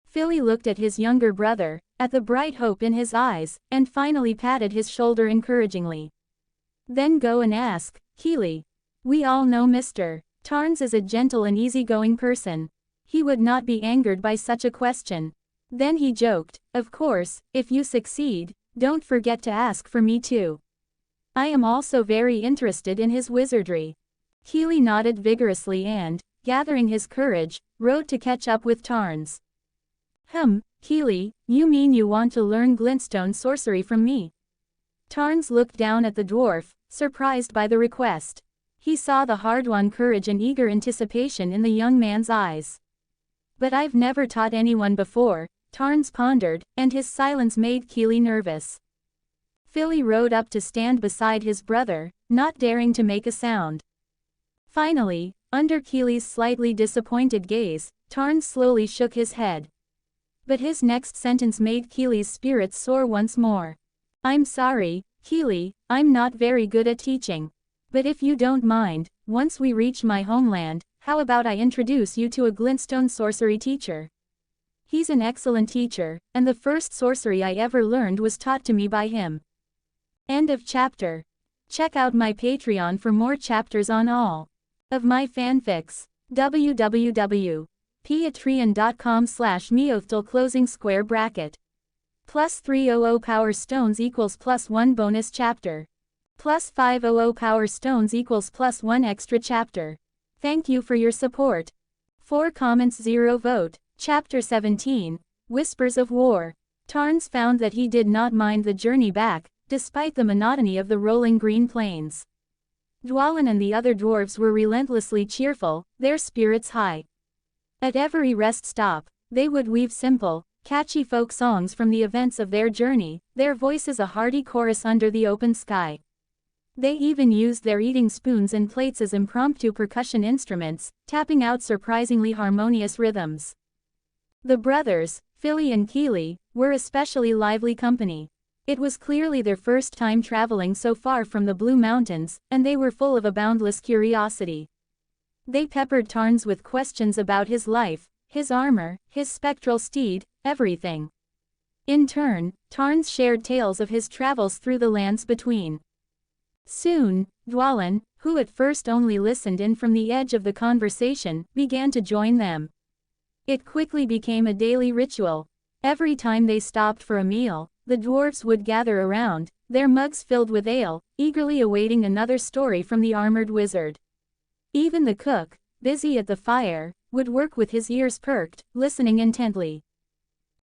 Philly looked at his younger brother, at the bright hope in his eyes, and finally patted his shoulder encouragingly. Then go and ask, Keely. We all know Mr. Tarns is a gentle and easygoing person. He would not be angered by such a question. Then he joked, of course, if you succeed, don't forget to ask for me too. I am also very interested in his wizardry. Keely nodded vigorously and, gathering his courage, rode to catch up with Tarns. Keely, you mean you want to learn glintstone sorcery from me? Tarns looked down at the dwarf, surprised by the request. He saw the hard-won courage and eager anticipation in the young man's eyes. But I've never taught anyone before, Tarns pondered, and his silence made Keely nervous. Philly rode up to stand beside his brother, not daring to make a sound. Finally, under Keely's slightly disappointed gaze, Tarns slowly shook his head. But his next sentence made Keely's spirits soar once more. I'm sorry, Keely, I'm not very good at teaching. But if you don't mind, once we reach my homeland, how about I introduce you to a glintstone sorcery teacher? He's an excellent teacher, and the first sorcery I ever learned was taught to me by him. End of chapter. Check out my Patreon for more chapters on all of my fanfics. www.patreon.com/MeowthTL closing square bracket. +300 power stones equals +1 bonus chapter. +500 power stones equals +1 extra chapter. Thank you for your support. 4 comments 0 vote. Chapter 17, Whispers of War. Tarns found that he did not mind the journey back, despite the monotony of the rolling green plains. Dwalin and the other dwarves were relentlessly cheerful, their spirits high. At every rest stop, they would weave simple, catchy folk songs from the events of their journey, their voices a hearty chorus under the open sky. They even used their eating spoons and plates as impromptu percussion instruments, tapping out surprisingly harmonious rhythms. The brothers, Philly and Keely, were especially lively company. It was clearly their first time traveling so far from the Blue Mountains, and they were full of a boundless curiosity. They peppered Tarns with questions about his life, his armor, his spectral steed, everything. In turn, Tarns shared tales of his travels through the lands between. Soon, Dwalin, who at first only listened in from the edge of the conversation, began to join them. It quickly became a daily ritual. Every time they stopped for a meal, the dwarves would gather around, their mugs filled with ale, eagerly awaiting another story from the armored wizard. Even the cook, busy at the fire, would work with his ears perked, listening intently.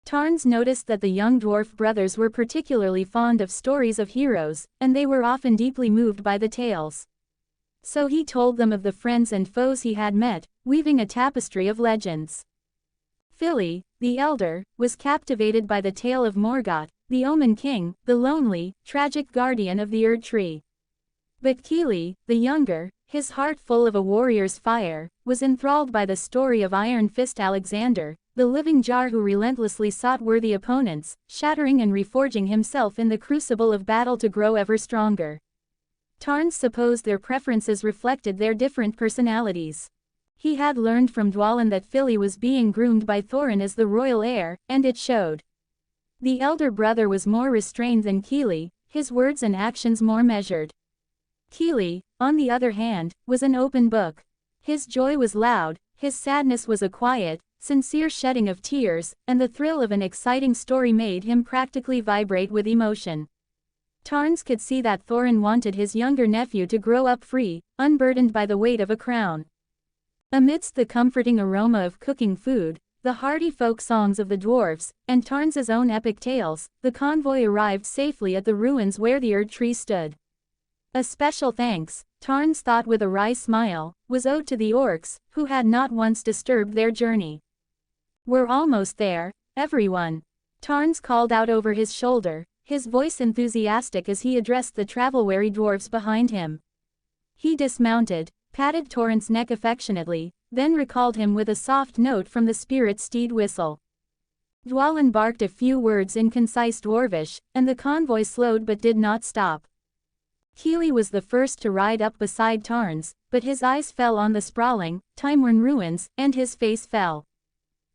Tarns noticed that the young dwarf brothers were particularly fond of stories of heroes, and they were often deeply moved by the tales. So he told them of the friends and foes he had met, weaving a tapestry of legends. Fili, the elder, was captivated by the tale of Morgoth, the Omen King, the lonely, tragic guardian of the Erd Tree. But Kili, the younger, his heart full of a warrior's fire, was enthralled by the story of Iron Fist Alexander, the living jar who relentlessly sought worthy opponents, shattering and reforging himself in the crucible of battle to grow ever stronger. Tarns supposed their preferences reflected their different personalities. He had learned from Dwalin that Fili was being groomed by Thorin as the royal heir, and it showed. The elder brother was more restrained than Kili, his words and actions more measured. Kili, on the other hand, was an open book. His joy was loud, his sadness was a quiet, sincere shedding of tears, and the thrill of an exciting story made him practically vibrate with emotion. Tarns could see that Thorin wanted his younger nephew to grow up free, unburdened by the weight of a crown. Amidst the comforting aroma of cooking food, the hearty folk songs of the dwarves, and Tarns's own epic tales, the convoy arrived safely at the ruins where the Erd Tree stood. A special thanks, Tarns thought with a wry smile, was owed to the orcs, who had not once disturbed their journey. "We're almost there, everyone," Tarns called out over his shoulder, his voice enthusiastic as he addressed the travel-weary dwarves behind him. He dismounted, patted Torrent's neck affectionately, then recalled him with a soft note from the spirit steed whistle. Dwalin barked a few words in concise Dwarvish, and the convoy slowed but did not stop. Kili was the first to ride up beside Tarns, but his eyes fell on the sprawling, time-worn ruins, and his face fell.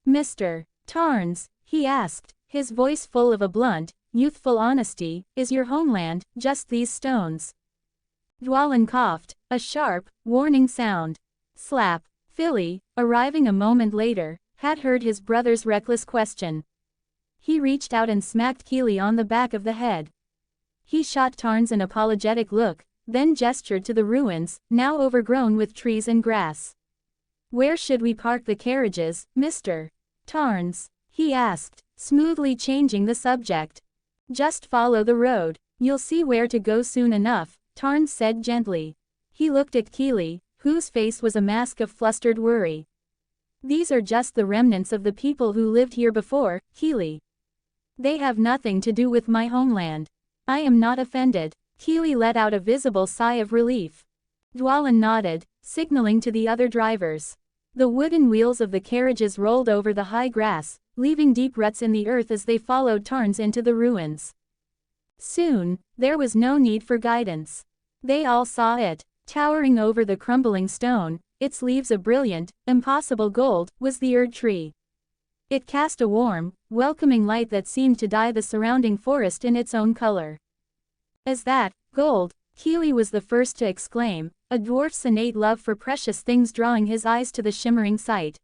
"Mr. Tarns," he asked, his voice full of a blunt, youthful honesty, "is your homeland just these stones?" Dwalin coughed, a sharp, warning sound. Slap. Fili, arriving a moment later, had heard his brother's reckless question. He reached out and smacked Kili on the back of the head. He shot Tarns an apologetic look, then gestured to the ruins, now overgrown with trees and grass. "Where should we park the carriages, Mr. Tarns?" he asked, smoothly changing the subject. "Just follow the road, you'll see where to go soon enough," Tarns said gently. He looked at Kili, whose face was a mask of flustered worry. "These are just the remnants of the people who lived here before, Kili. They have nothing to do with my homeland. I am not offended." Kili let out a visible sigh of relief. Dwalin nodded, signaling to the other drivers. The wooden wheels of the carriages rolled over the high grass, leaving deep ruts in the earth as they followed Tarns into the ruins. Soon, there was no need for guidance. They all saw it, towering over the crumbling stone, its leaves a brilliant, impossible gold, was the Erd Tree. It cast a warm, welcoming light that seemed to dye the surrounding forest in its own color. "As that, gold," Kili was the first to exclaim, a dwarf's innate love for precious things drawing his eyes to the shimmering sight.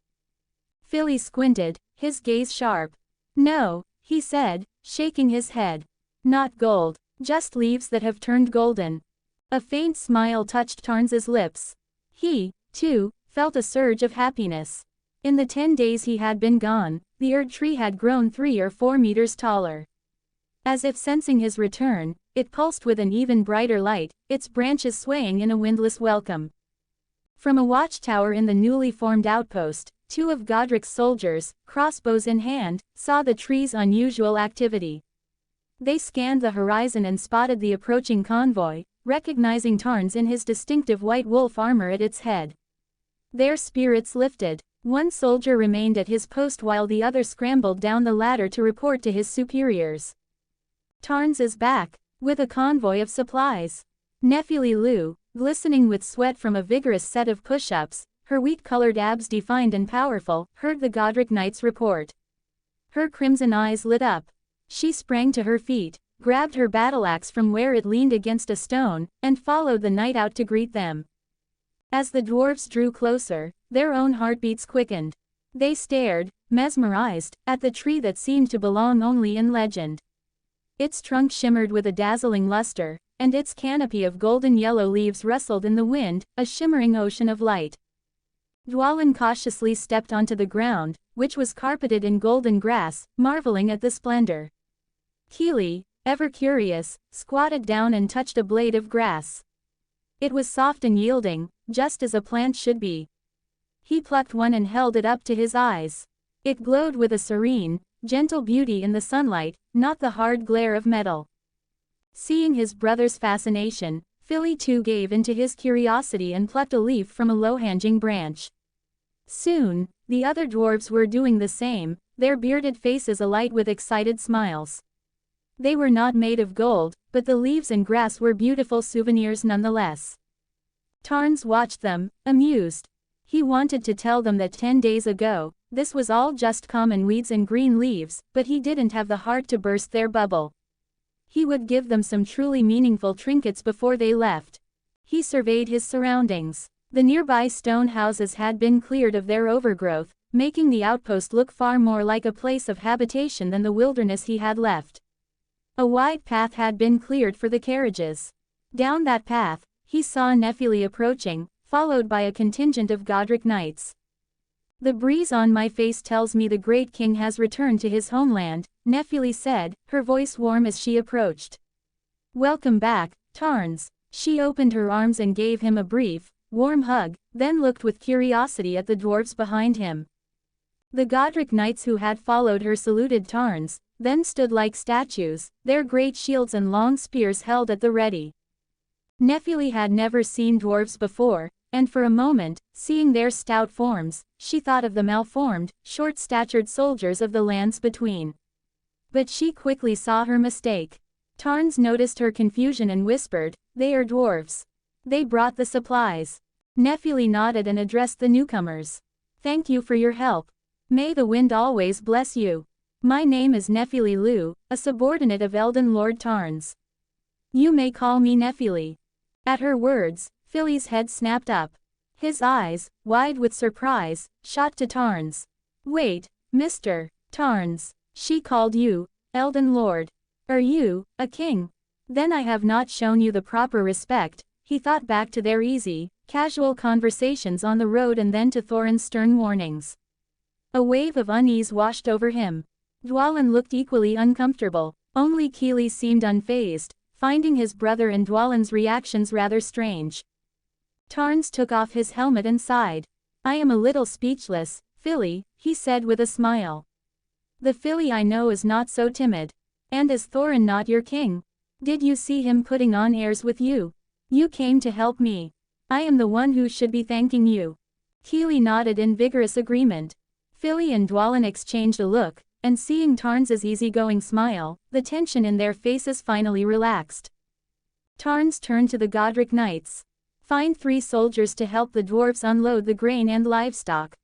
Fili squinted, his gaze sharp. "No," he said, shaking his head. "Not gold, just leaves that have turned golden." A faint smile touched Tarns's lips. He, too, felt a surge of happiness. In the 10 days he had been gone, the Erd Tree had grown 3 or 4 meters taller. As if sensing his return, it pulsed with an even brighter light, its branches swaying in a windless welcome. From a watchtower in the newly formed outpost, 2 of Godric's soldiers, crossbows in hand, saw the tree's unusual activity. They scanned the horizon and spotted the approaching convoy, recognizing Tarns in his distinctive white wolf armor at its head. Their spirits lifted. One soldier remained at his post while the other scrambled down the ladder to report to his superiors. "Tarns is back, with a convoy of supplies." Nephili Lu, glistening with sweat from a vigorous set of push-ups, her wheat-colored abs defined and powerful, heard the Godric knight's report. Her crimson eyes lit up. She sprang to her feet, grabbed her battle-axe from where it leaned against a stone, and followed the knight out to greet them. As the dwarves drew closer, their own heartbeats quickened. They stared, mesmerized, at the tree that seemed to belong only in legend. Its trunk shimmered with a dazzling luster, and its canopy of golden yellow leaves rustled in the wind, a shimmering ocean of light. Dwalin cautiously stepped onto the ground, which was carpeted in golden grass, marveling at the splendor. Keely, ever curious, squatted down and touched a blade of grass. It was soft and yielding, just as a plant should be. He plucked one and held it up to his eyes. It glowed with a serene, gentle beauty in the sunlight, not the hard glare of metal. Seeing his brother's fascination, Philly too gave in to his curiosity and plucked a leaf from a low-hanging branch. Soon, the other dwarves were doing the same, their bearded faces alight with excited smiles. They were not made of gold, but the leaves and grass were beautiful souvenirs nonetheless. Tarns watched them, amused. He wanted to tell them that 10 days ago, this was all just common weeds and green leaves, but he didn't have the heart to burst their bubble. He would give them some truly meaningful trinkets before they left. He surveyed his surroundings. The nearby stone houses had been cleared of their overgrowth, making the outpost look far more like a place of habitation than the wilderness he had left. A wide path had been cleared for the carriages. Down that path, he saw Nephili approaching, followed by a contingent of Godric knights. "The breeze on my face tells me the great king has returned to his homeland," Nephili said, her voice warm as she approached. "Welcome back, Tarns." She opened her arms and gave him a brief, warm hug, then looked with curiosity at the dwarves behind him. The Godric knights who had followed her saluted Tarns, then stood like statues, their great shields and long spears held at the ready. Nephili had never seen dwarves before, and for a moment, seeing their stout forms, she thought of the malformed, short-statured soldiers of the lands between. But she quickly saw her mistake. Tarns noticed her confusion and whispered, "They are dwarves. They brought the supplies." Nephili nodded and addressed the newcomers. "Thank you for your help. May the wind always bless you. My name is Nephili Lu, a subordinate of Elden Lord Tarns. You may call me Nephili." At her words, Philly's head snapped up. His eyes, wide with surprise, shot to Tarns. "Wait, Mr. Tarns. She called you, Elden Lord. Are you, a king? Then I have not shown you the proper respect." He thought back to their easy, casual conversations on the road and then to Thorin's stern warnings. A wave of unease washed over him. Dwalin looked equally uncomfortable. Only Keely seemed unfazed, finding his brother and Dwalin's reactions rather strange. Tarns took off his helmet and sighed. "I am a little speechless, Philly," he said with a smile. "The Philly I know is not so timid. And is Thorin not your king? Did you see him putting on airs with you? You came to help me. I am the one who should be thanking you." Keely nodded in vigorous agreement. Philly and Dwalin exchanged a look, and seeing Tarns's easygoing smile, the tension in their faces finally relaxed. Tarns turned to the Godric knights. "Find 3 soldiers to help the dwarves unload the grain and livestock.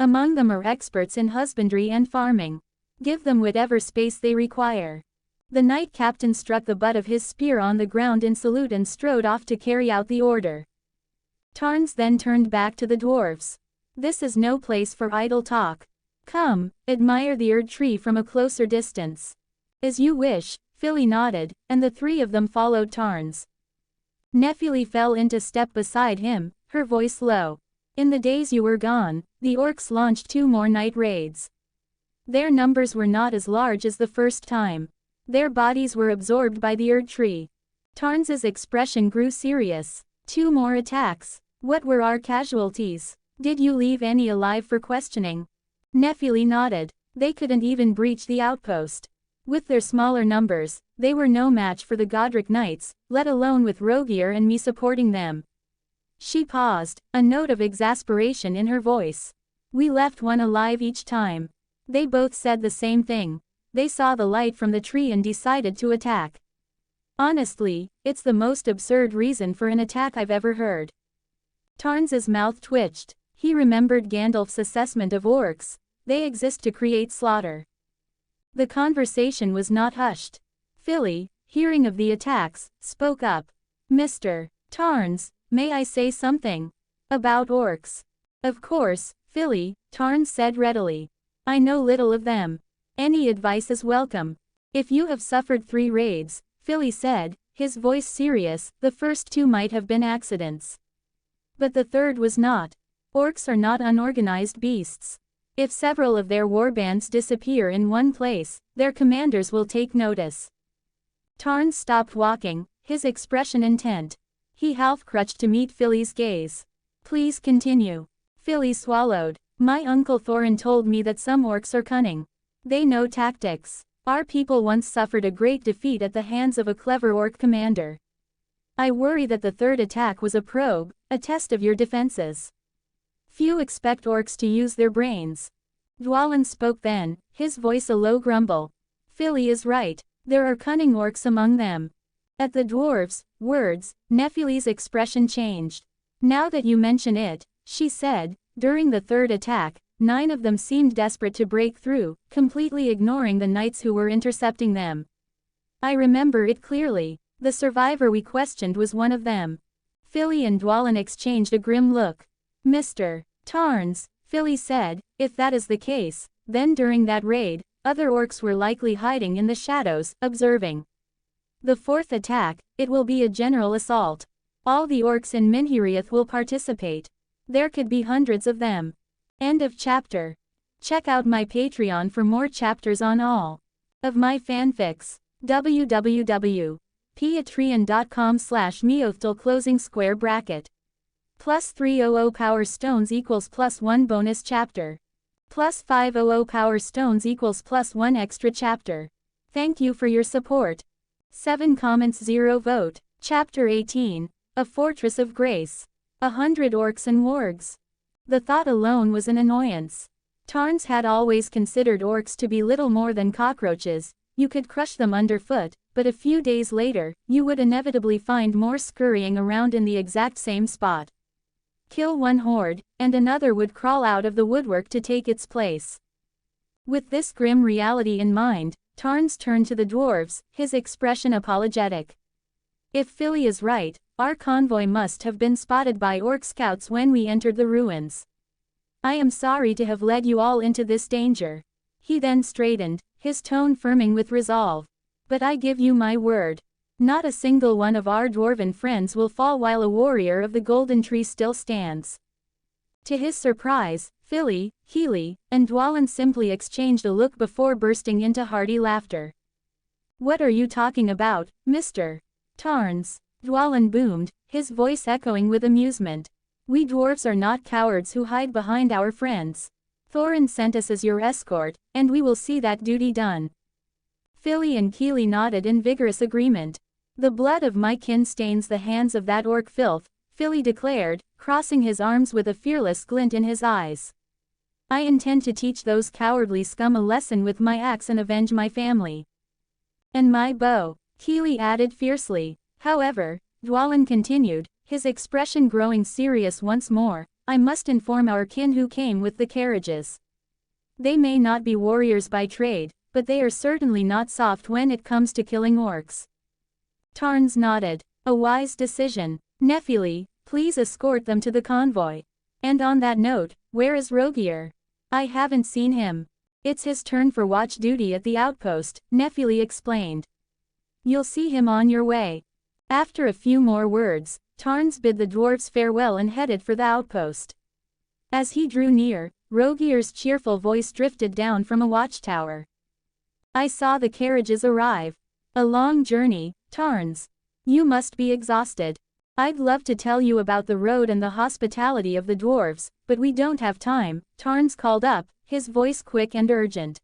Among them are experts in husbandry and farming. Give them whatever space they require." The knight captain struck the butt of his spear on the ground in salute and strode off to carry out the order. Tarns then turned back to the dwarves. "This is no place for idle talk. Come, admire the Erd tree from a closer distance." "As you wish," Philly nodded, and the 3 of them followed Tarns. Nephili fell into step beside him, her voice low. "In the days you were gone, the orcs launched 2 more night raids. Their numbers were not as large as the first time. Their bodies were absorbed by the Erd tree." Tarns's expression grew serious. 2 more attacks. What were our casualties? Did you leave any alive for questioning?" Nephili nodded. "They couldn't even breach the outpost. With their smaller numbers, they were no match for the Godric knights, let alone with Rogier and me supporting them." She paused, a note of exasperation in her voice. "We left 1 alive each time. They both said the same thing. They saw the light from the tree and decided to attack. Honestly, it's the most absurd reason for an attack I've ever heard." Tarns's mouth twitched. He remembered Gandalf's assessment of orcs. They exist to create slaughter. The conversation was not hushed. Philly, hearing of the attacks, spoke up. "Mr. Tarns, may I say something? About orcs?" "Of course, Philly," Tarns said readily. "I know little of them. Any advice is welcome." If you have suffered 3 raids, Philly said, his voice serious, the first 2 might have been accidents. But the third was not. Orcs are not unorganized beasts. If several of their warbands disappear in one place, their commanders will take notice. Tarns stopped walking, his expression intent. He half-crouched to meet Philly's gaze. Please continue. Philly swallowed. My uncle Thorin told me that some orcs are cunning. They know tactics. Our people once suffered a great defeat at the hands of a clever orc commander. I worry that the third attack was a probe, a test of your defenses. Few expect orcs to use their brains. Dwalin spoke then, his voice a low grumble. Philly is right. There are cunning orcs among them. At the dwarves' words, Nephile's expression changed. Now that you mention it, she said, during the third attack, 9 of them seemed desperate to break through, completely ignoring the knights who were intercepting them. I remember it clearly. The survivor we questioned was one of them. Philly and Dwalin exchanged a grim look. Mr. Tarns, Philly said, if that is the case, then during that raid, other orcs were likely hiding in the shadows, observing. The fourth attack, it will be a general assault. All the orcs in Minhiriath will participate. There could be hundreds of them. End of chapter. Check out my Patreon for more chapters on all of my fanfics. www.patreon.com/MeowthTL closing square bracket. Plus 300 power stones equals plus 1 bonus chapter. Plus 500 power stones equals plus 1 extra chapter. Thank you for your support. 7 comments 0 vote. Chapter 18. A Fortress of Grace. 100 orcs and wargs. The thought alone was an annoyance. Tarns had always considered orcs to be little more than cockroaches. You could crush them underfoot, but a few days later, you would inevitably find more scurrying around in the exact same spot. Kill one horde, and another would crawl out of the woodwork to take its place. With this grim reality in mind, Tarns turned to the dwarves, his expression apologetic. If Philly is right, our convoy must have been spotted by orc scouts when we entered the ruins. I am sorry to have led you all into this danger. He then straightened, his tone firming with resolve. But I give you my word. Not a single one of our dwarven friends will fall while a warrior of the Golden Tree still stands. To his surprise, Philly, Healy, and Dwalin simply exchanged a look before bursting into hearty laughter. What are you talking about, Mr. Tarns? Dwalin boomed, his voice echoing with amusement. We dwarves are not cowards who hide behind our friends. Thorin sent us as your escort, and we will see that duty done. Philly and Keely nodded in vigorous agreement. The blood of my kin stains the hands of that orc filth, Philly declared, crossing his arms with a fearless glint in his eyes. I intend to teach those cowardly scum a lesson with my axe and avenge my family. And my bow, Keely added fiercely. However, Dwalin continued, his expression growing serious once more, I must inform our kin who came with the carriages. They may not be warriors by trade, but they are certainly not soft when it comes to killing orcs. Tarns nodded. A wise decision. Nephili, please escort them to the convoy. And on that note, where is Rogier? I haven't seen him. It's his turn for watch duty at the outpost, Nephili explained. You'll see him on your way. After a few more words, Tarns bid the dwarves farewell and headed for the outpost. As he drew near, Rogier's cheerful voice drifted down from a watchtower. I saw the carriages arrive. A long journey, Tarns. You must be exhausted. I'd love to tell you about the road and the hospitality of the dwarves, but we don't have time, Tarns called up, his voice quick and urgent.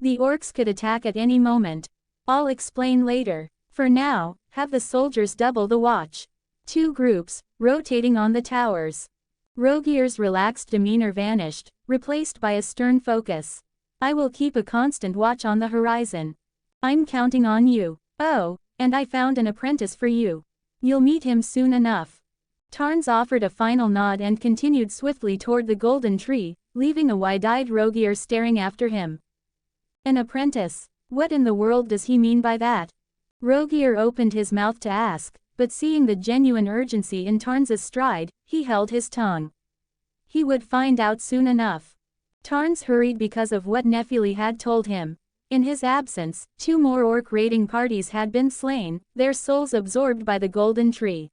The orcs could attack at any moment. I'll explain later. For now, have the soldiers double the watch. 2 groups, rotating on the towers. Rogier's relaxed demeanor vanished, replaced by a stern focus. I will keep a constant watch on the horizon. I'm counting on you. Oh, and I found an apprentice for you. You'll meet him soon enough. Tarns offered a final nod and continued swiftly toward the golden tree, leaving a wide-eyed Rogier staring after him. An apprentice? What in the world does he mean by that? Rogier opened his mouth to ask, but seeing the genuine urgency in Tarns's stride, he held his tongue. He would find out soon enough. Tarns hurried because of what Nephili had told him. In his absence, 2 more orc raiding parties had been slain, their souls absorbed by the golden tree.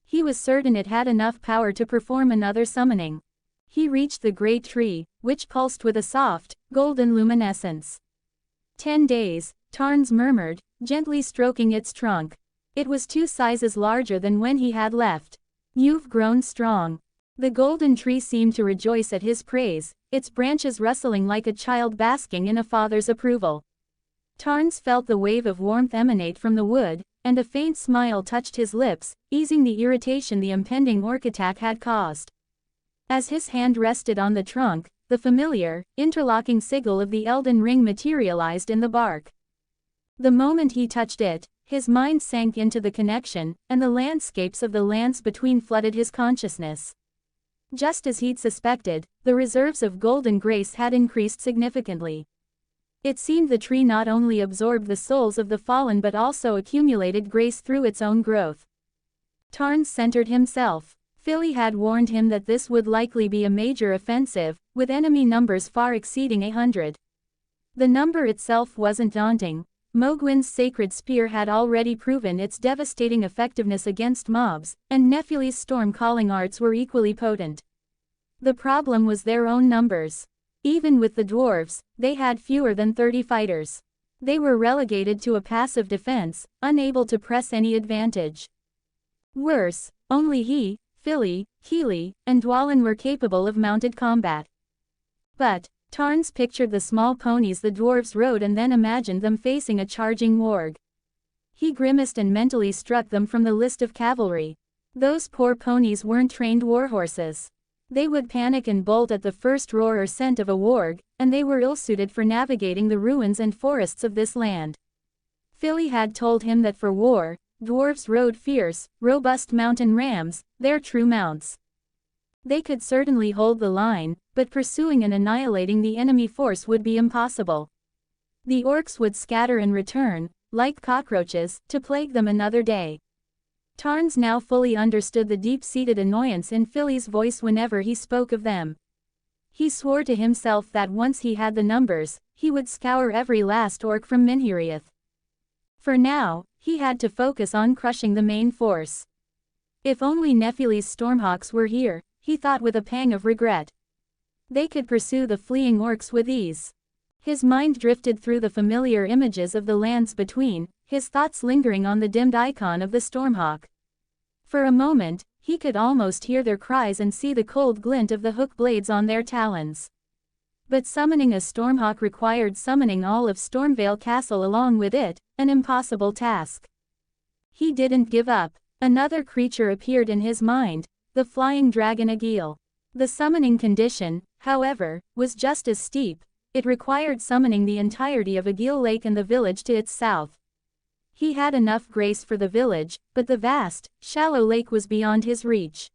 He was certain it had enough power to perform another summoning. He reached the great tree, which pulsed with a soft, golden luminescence. 10 days, Tarns murmured, gently stroking its trunk. It was 2 sizes larger than when he had left. You've grown strong. The golden tree seemed to rejoice at his praise, its branches rustling like a child basking in a father's approval. Tarns felt the wave of warmth emanate from the wood, and a faint smile touched his lips, easing the irritation the impending orc attack had caused. As his hand rested on the trunk, the familiar, interlocking sigil of the Elden Ring materialized in the bark. The moment he touched it, his mind sank into the connection, and the landscapes of the lands between flooded his consciousness. Just as he'd suspected, the reserves of golden grace had increased significantly. It seemed the tree not only absorbed the souls of the fallen but also accumulated grace through its own growth. Tarns centered himself. Philly had warned him that this would likely be a major offensive, with enemy numbers far exceeding 100. The number itself wasn't daunting. Mohgwyn's sacred spear had already proven its devastating effectiveness against mobs, and Nephile's storm-calling arts were equally potent. The problem was their own numbers. Even with the dwarves, they had fewer than 30 fighters. They were relegated to a passive defense, unable to press any advantage. Worse, only he, Philly, Keely, and Dwalin were capable of mounted combat. But Tarns pictured the small ponies the dwarves rode and then imagined them facing a charging warg. He grimaced and mentally struck them from the list of cavalry. Those poor ponies weren't trained warhorses. They would panic and bolt at the first roar or scent of a warg, and they were ill-suited for navigating the ruins and forests of this land. Philly had told him that for war, dwarves rode fierce, robust mountain rams, their true mounts. They could certainly hold the line, but pursuing and annihilating the enemy force would be impossible. The orcs would scatter and return, like cockroaches, to plague them another day. Tarns now fully understood the deep-seated annoyance in Philly's voice whenever he spoke of them. He swore to himself that once he had the numbers, he would scour every last orc from Minheriath. For now, he had to focus on crushing the main force. If only Nephile's Stormhawks were here, he thought with a pang of regret. They could pursue the fleeing orcs with ease. His mind drifted through the familiar images of the lands between, his thoughts lingering on the dimmed icon of the Stormhawk. For a moment, he could almost hear their cries and see the cold glint of the hook blades on their talons. But summoning a Stormhawk required summoning all of Stormvale Castle along with it, an impossible task. He didn't give up. Another creature appeared in his mind, the flying dragon Agil. The summoning condition, however, was just as steep. It required summoning the entirety of Agil Lake and the village to its south. He had enough grace for the village, but the vast, shallow lake was beyond his reach.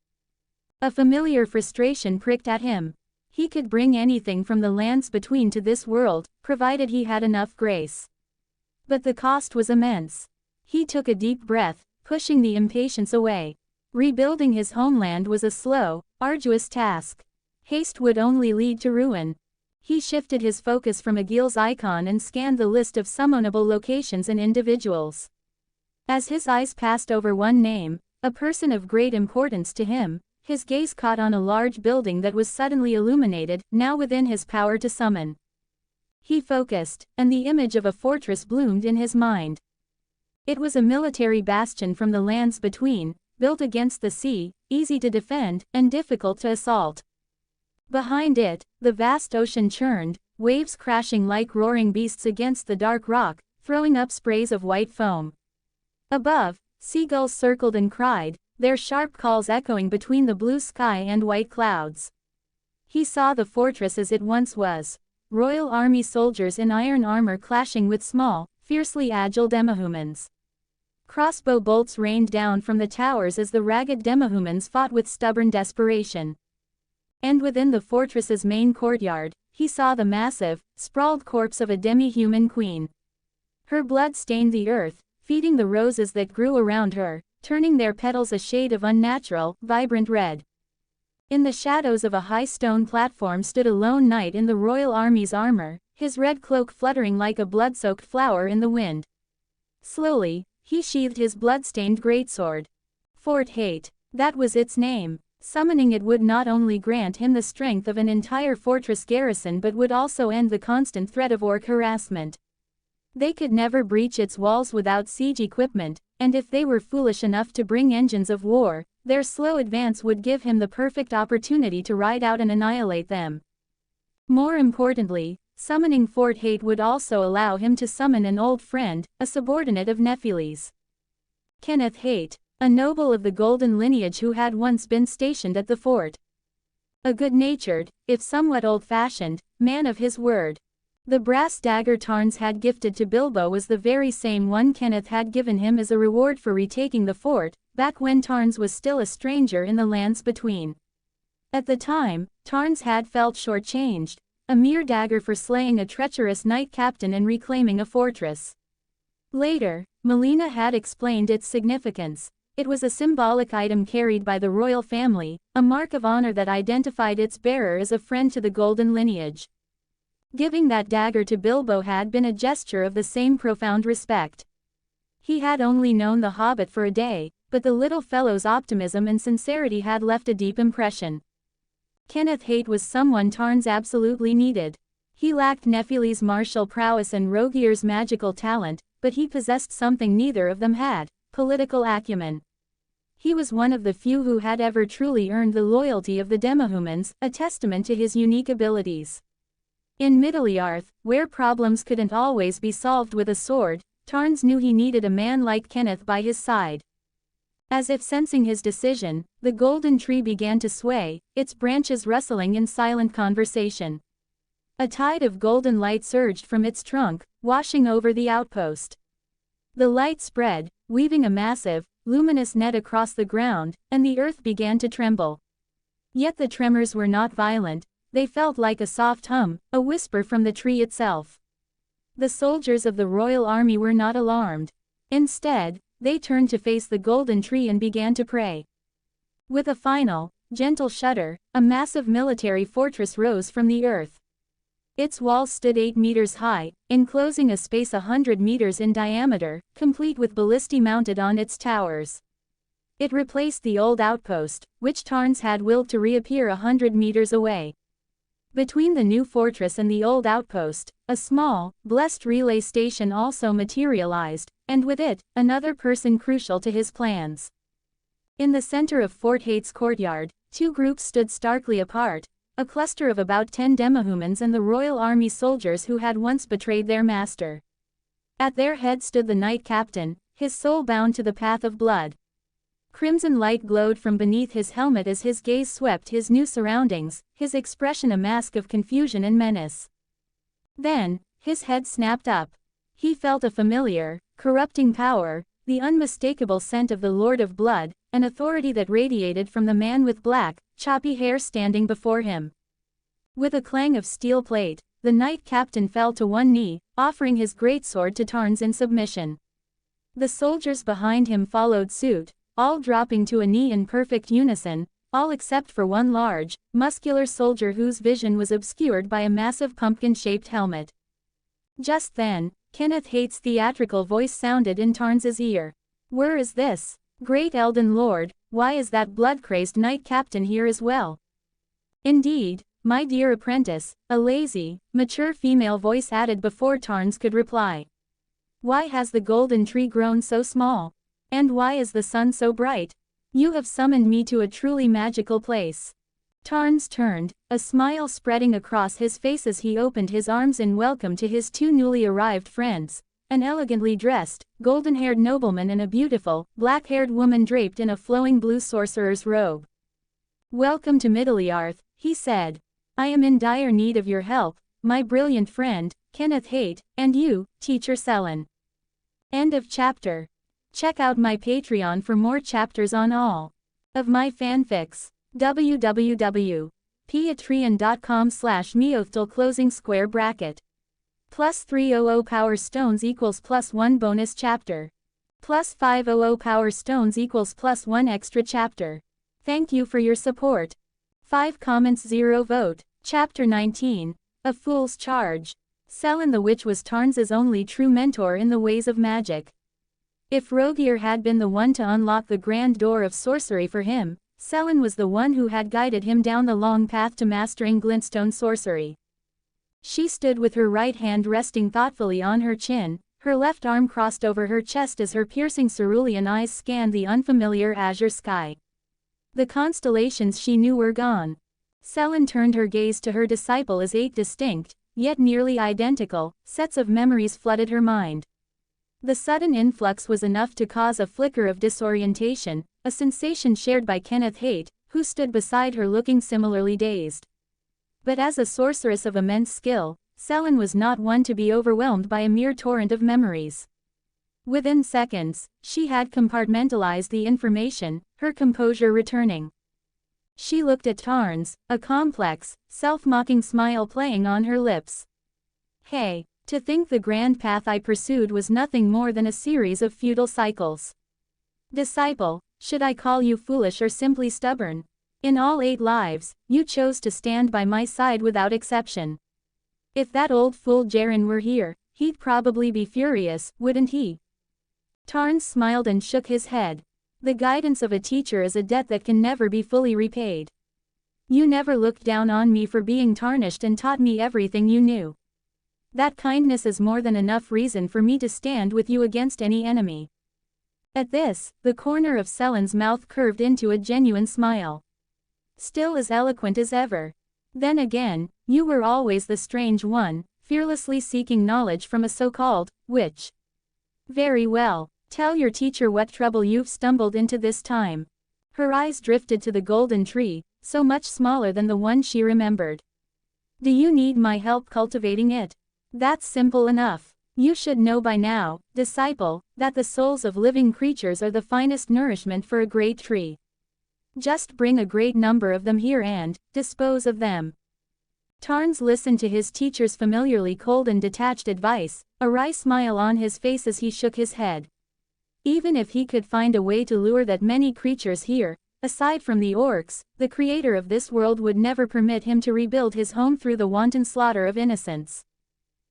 A familiar frustration pricked at him. He could bring anything from the lands between to this world, provided he had enough grace. But the cost was immense. He took a deep breath, pushing the impatience away. Rebuilding his homeland was a slow, arduous task. Haste would only lead to ruin. He shifted his focus from Agil's icon and scanned the list of summonable locations and individuals. As his eyes passed over one name, a person of great importance to him, his gaze caught on a large building that was suddenly illuminated, now within his power to summon. He focused, and the image of a fortress bloomed in his mind. It was a military bastion from the lands between, built against the sea, easy to defend, and difficult to assault. Behind it, the vast ocean churned, waves crashing like roaring beasts against the dark rock, throwing up sprays of white foam. Above, seagulls circled and cried, their sharp calls echoing between the blue sky and white clouds. He saw the fortress as it once was, royal army soldiers in iron armor clashing with small, fiercely agile demihumans. Crossbow bolts rained down from the towers as the ragged demihumans fought with stubborn desperation. And within the fortress's main courtyard, he saw the massive, sprawled corpse of a demi-human queen. Her blood stained the earth, feeding the roses that grew around her, turning their petals a shade of unnatural, vibrant red. In the shadows of a high stone platform stood a lone knight in the royal army's armor, his red cloak fluttering like a blood-soaked flower in the wind. Slowly, he sheathed his blood-stained greatsword. Fort Hate. That was its name. Summoning it would not only grant him the strength of an entire fortress garrison but would also end the constant threat of orc harassment. They could never breach its walls without siege equipment, and if they were foolish enough to bring engines of war, their slow advance would give him the perfect opportunity to ride out and annihilate them. More importantly, summoning Fort Hate would also allow him to summon an old friend, a subordinate of Nephiles. Kenneth Hate, a noble of the Golden lineage who had once been stationed at the fort. A good-natured, if somewhat old-fashioned, man of his word. The brass dagger Tarns had gifted to Bilbo was the very same one Kenneth had given him as a reward for retaking the fort, back when Tarns was still a stranger in the lands between. At the time, Tarns had felt shortchanged, a mere dagger for slaying a treacherous knight captain and reclaiming a fortress. Later, Melina had explained its significance. It was a symbolic item carried by the royal family, a mark of honor that identified its bearer as a friend to the Golden lineage. Giving that dagger to Bilbo had been a gesture of the same profound respect. He had only known the Hobbit for a day, but the little fellow's optimism and sincerity had left a deep impression. Kenneth Hate was someone Tarns absolutely needed. He lacked Nephiles' martial prowess and Rogear's magical talent, but he possessed something neither of them had: political acumen. He was one of the few who had ever truly earned the loyalty of the Demahumans, a testament to his unique abilities. In Middle-earth, where problems couldn't always be solved with a sword, Tarns knew he needed a man like Kenneth by his side. As if sensing his decision, the golden tree began to sway, its branches rustling in silent conversation. A tide of golden light surged from its trunk, washing over the outpost. The light spread, weaving a massive, luminous net across the ground, and the earth began to tremble. Yet the tremors were not violent. They felt like a soft hum, a whisper from the tree itself. The soldiers of the royal army were not alarmed. Instead, they turned to face the golden tree and began to pray. With a final, gentle shudder, a massive military fortress rose from the earth. Its walls stood 8 meters high, enclosing a space 100 meters in diameter, complete with ballistae mounted on its towers. It replaced the old outpost, which Tarns had willed to reappear 100 meters away. Between the new fortress and the old outpost, a small, blessed relay station also materialized, and with it, another person crucial to his plans. In the center of Fort Hate's courtyard, two groups stood starkly apart, a cluster of about 10 Demahumans and the royal army soldiers who had once betrayed their master. At their head stood the knight captain, his soul bound to the path of blood. Crimson light glowed from beneath his helmet as his gaze swept his new surroundings, his expression a mask of confusion and menace. Then, his head snapped up. He felt a familiar, corrupting power, the unmistakable scent of the Lord of Blood, an authority that radiated from the man with black, choppy hair standing before him. With a clang of steel plate, the knight captain fell to one knee, offering his greatsword to Tarns in submission. The soldiers behind him followed suit, all dropping to a knee in perfect unison, all except for one large, muscular soldier whose vision was obscured by a massive pumpkin-shaped helmet. Just then, Kenneth Hate's theatrical voice sounded in Tarns's ear. "Where is this? Great Elden Lord, why is that blood-crazed knight captain here as well?" "Indeed, my dear apprentice," a lazy, mature female voice added before Tarns could reply. "Why has the golden tree grown so small? And why is the sun so bright? You have summoned me to a truly magical place." Tarns turned, a smile spreading across his face as he opened his arms in welcome to his two newly arrived friends, an elegantly dressed, golden-haired nobleman and a beautiful, black-haired woman draped in a flowing blue sorcerer's robe. "Welcome to Middle-earth," he said. "I am in dire need of your help, my brilliant friend, Kenneth Hate, and you, Teacher Selen." End of chapter. Check out my Patreon for more chapters on all of my fanfics. www.patreon.com/MeowthTL closing square bracket. +300 power stones equals +1 bonus chapter. +500 power stones equals +1 extra chapter. Thank you for your support. 5 comments 0 vote. Chapter 19. A Fool's Charge. Selen the Witch was Tarns's only true mentor in the ways of magic. If Rogier had been the one to unlock the grand door of sorcery for him, Selen was the one who had guided him down the long path to mastering glintstone sorcery. She stood with her right hand resting thoughtfully on her chin, her left arm crossed over her chest as her piercing cerulean eyes scanned the unfamiliar azure sky. The constellations she knew were gone. Selen turned her gaze to her disciple as 8 distinct, yet nearly identical, sets of memories flooded her mind. The sudden influx was enough to cause a flicker of disorientation, a sensation shared by Kenneth Haight, who stood beside her looking similarly dazed. But as a sorceress of immense skill, Selen was not one to be overwhelmed by a mere torrent of memories. Within seconds, she had compartmentalized the information, her composure returning. She looked at Tarns, a complex, self-mocking smile playing on her lips. Hey, to think the grand path I pursued was nothing more than a series of futile cycles. Disciple, should I call you foolish or simply stubborn? In all 8 lives, you chose to stand by my side without exception. If that old fool Jaren were here, he'd probably be furious, wouldn't he? Tarns smiled and shook his head. The guidance of a teacher is a debt that can never be fully repaid. You never looked down on me for being tarnished and taught me everything you knew. That kindness is more than enough reason for me to stand with you against any enemy. At this, the corner of Selen's mouth curved into a genuine smile. Still as eloquent as ever. Then again, you were always the strange one, fearlessly seeking knowledge from a so-called witch. Very well, tell your teacher what trouble you've stumbled into this time. Her eyes drifted to the golden tree, so much smaller than the one she remembered. Do you need my help cultivating it? That's simple enough. You should know by now, disciple, that the souls of living creatures are the finest nourishment for a great tree. Just bring a great number of them here and dispose of them. Tarns listened to his teacher's familiarly cold and detached advice, a wry smile on his face as he shook his head. Even if he could find a way to lure that many creatures here, aside from the orcs, the creator of this world would never permit him to rebuild his home through the wanton slaughter of innocents.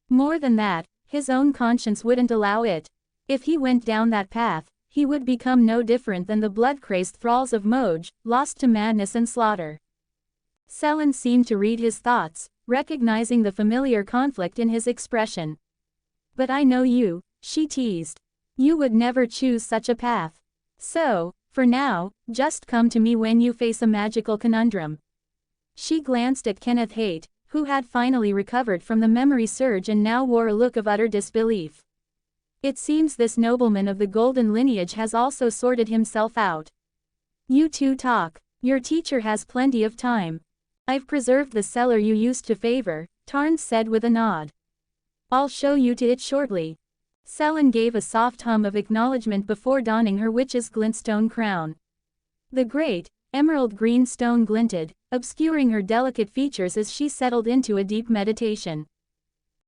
More than that, his own conscience wouldn't allow it. If he went down that path, he would become no different than the blood-crazed thralls of Moj, lost to madness and slaughter. Selen seemed to read his thoughts, recognizing the familiar conflict in his expression. But I know you, she teased. You would never choose such a path. So, for now, just come to me when you face a magical conundrum. She glanced at Kenneth Haight, who had finally recovered from the memory surge and now wore a look of utter disbelief. It seems this nobleman of the golden lineage has also sorted himself out. You two talk. Your teacher has plenty of time. I've preserved the cellar you used to favor, Tarns said with a nod. I'll show you to it shortly. Selen gave a soft hum of acknowledgement before donning her witch's glintstone crown. The great, emerald green stone glinted, obscuring her delicate features as she settled into a deep meditation.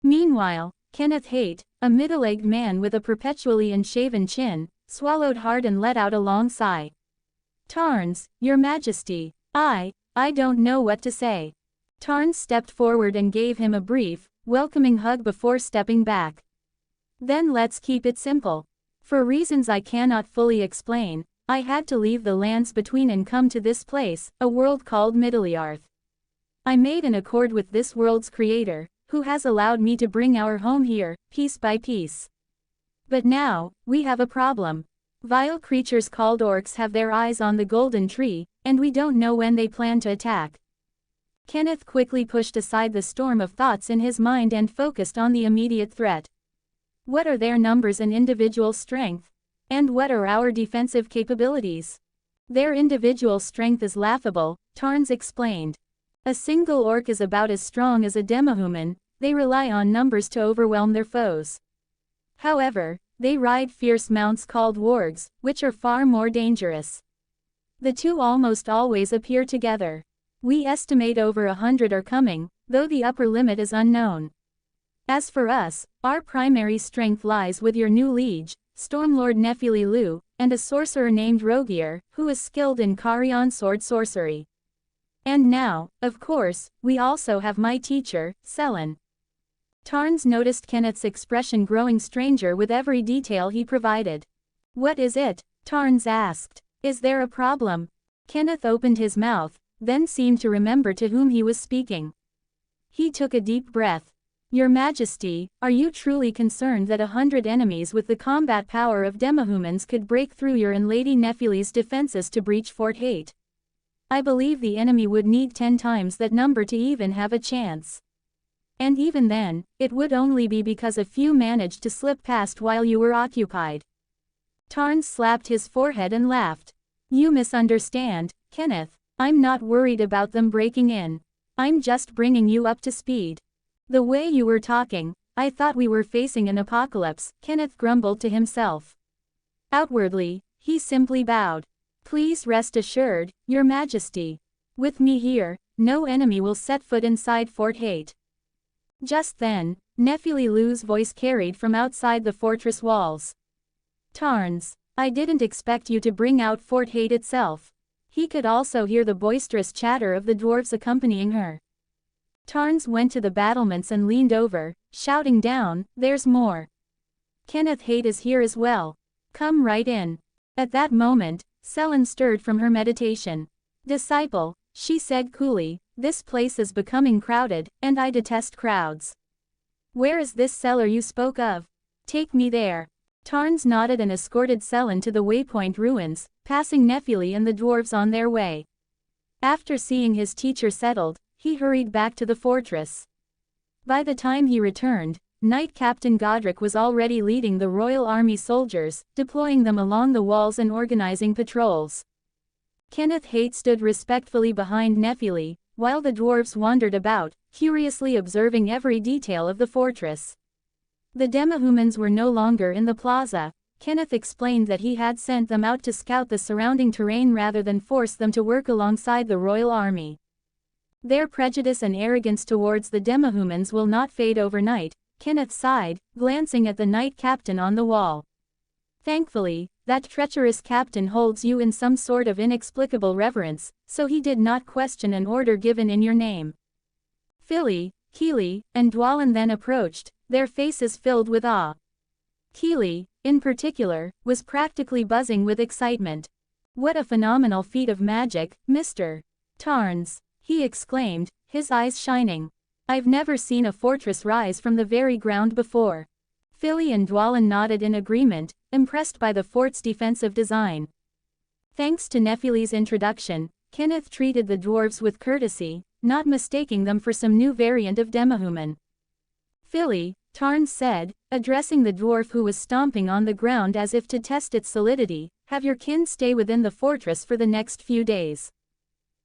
Meanwhile, Kenneth Haight, a middle-aged man with a perpetually unshaven chin, swallowed hard and let out a long sigh. Tarns, your majesty, I don't know what to say. Tarns stepped forward and gave him a brief, welcoming hug before stepping back. Then let's keep it simple. For reasons I cannot fully explain, I had to leave the lands between and come to this place, a world called Middle-earth. I made an accord with this world's creator, who has allowed me to bring our home here, piece by piece. But now, we have a problem. Vile creatures called orcs have their eyes on the golden tree, and we don't know when they plan to attack. Kenneth quickly pushed aside the storm of thoughts in his mind and focused on the immediate threat. What are their numbers and individual strength? And what are our defensive capabilities? Their individual strength is laughable, Tarns explained. A single orc is about as strong as a demohuman, they rely on numbers to overwhelm their foes. However, they ride fierce mounts called wargs, which are far more dangerous. The two almost always appear together. We estimate over 100 are coming, though the upper limit is unknown. As for us, our primary strength lies with your new liege, Stormlord Nephili Lu, and a sorcerer named Rogier, who is skilled in Carrion sword sorcery. And now, of course, we also have my teacher, Selen. Tarns noticed Kenneth's expression growing stranger with every detail he provided. "What is it?" Tarns asked. "Is there a problem?" Kenneth opened his mouth, then seemed to remember to whom he was speaking. He took a deep breath. "Your Majesty, are you truly concerned that 100 enemies with the combat power of demahumans could break through your and Lady Nephili's defenses to breach Fort Hate? I believe the enemy would need 10 times that number to even have a chance. And even then, it would only be because a few managed to slip past while you were occupied." Tarns slapped his forehead and laughed. "You misunderstand, Kenneth. I'm not worried about them breaking in. I'm just bringing you up to speed. The way you were talking, I thought we were facing an apocalypse," Kenneth grumbled to himself. Outwardly, he simply bowed. "Please rest assured, Your Majesty. With me here, no enemy will set foot inside Fort Hate." Just then, Nephililu's voice carried from outside the fortress walls. "Tarns, I didn't expect you to bring out Fort Hate itself." He could also hear the boisterous chatter of the dwarves accompanying her. Tarns went to the battlements and leaned over, shouting down, "There's more. Kenneth Hate is here as well. Come right in." At that moment, Selen stirred from her meditation. "Disciple," she said coolly, "this place is becoming crowded, and I detest crowds. Where is this cellar you spoke of? Take me there." Tarns nodded and escorted Selen to the Waypoint ruins, passing Nephili and the dwarves on their way. After seeing his teacher settled, he hurried back to the fortress. By the time he returned, Knight Captain Godric was already leading the Royal Army soldiers, deploying them along the walls and organizing patrols. Kenneth Hate stood respectfully behind Nephili, while the dwarves wandered about, curiously observing every detail of the fortress. The demahumans were no longer in the plaza. Kenneth explained that he had sent them out to scout the surrounding terrain rather than force them to work alongside the royal army. "Their prejudice and arrogance towards the demahumans will not fade overnight," Kenneth sighed, glancing at the knight captain on the wall. "Thankfully, that treacherous captain holds you in some sort of inexplicable reverence, so he did not question an order given in your name." Fili, Kili, and Dwalin then approached, their faces filled with awe. Kili, in particular, was practically buzzing with excitement. "What a phenomenal feat of magic, Mr. Tarns," he exclaimed, his eyes shining. "I've never seen a fortress rise from the very ground before." Fili and Dwalin nodded in agreement, impressed by the fort's defensive design. Thanks to Nephili's introduction, Kenneth treated the dwarves with courtesy, not mistaking them for some new variant of demahuman. "Fili," Tarns said, addressing the dwarf who was stomping on the ground as if to test its solidity, "have your kin stay within the fortress for the next few days.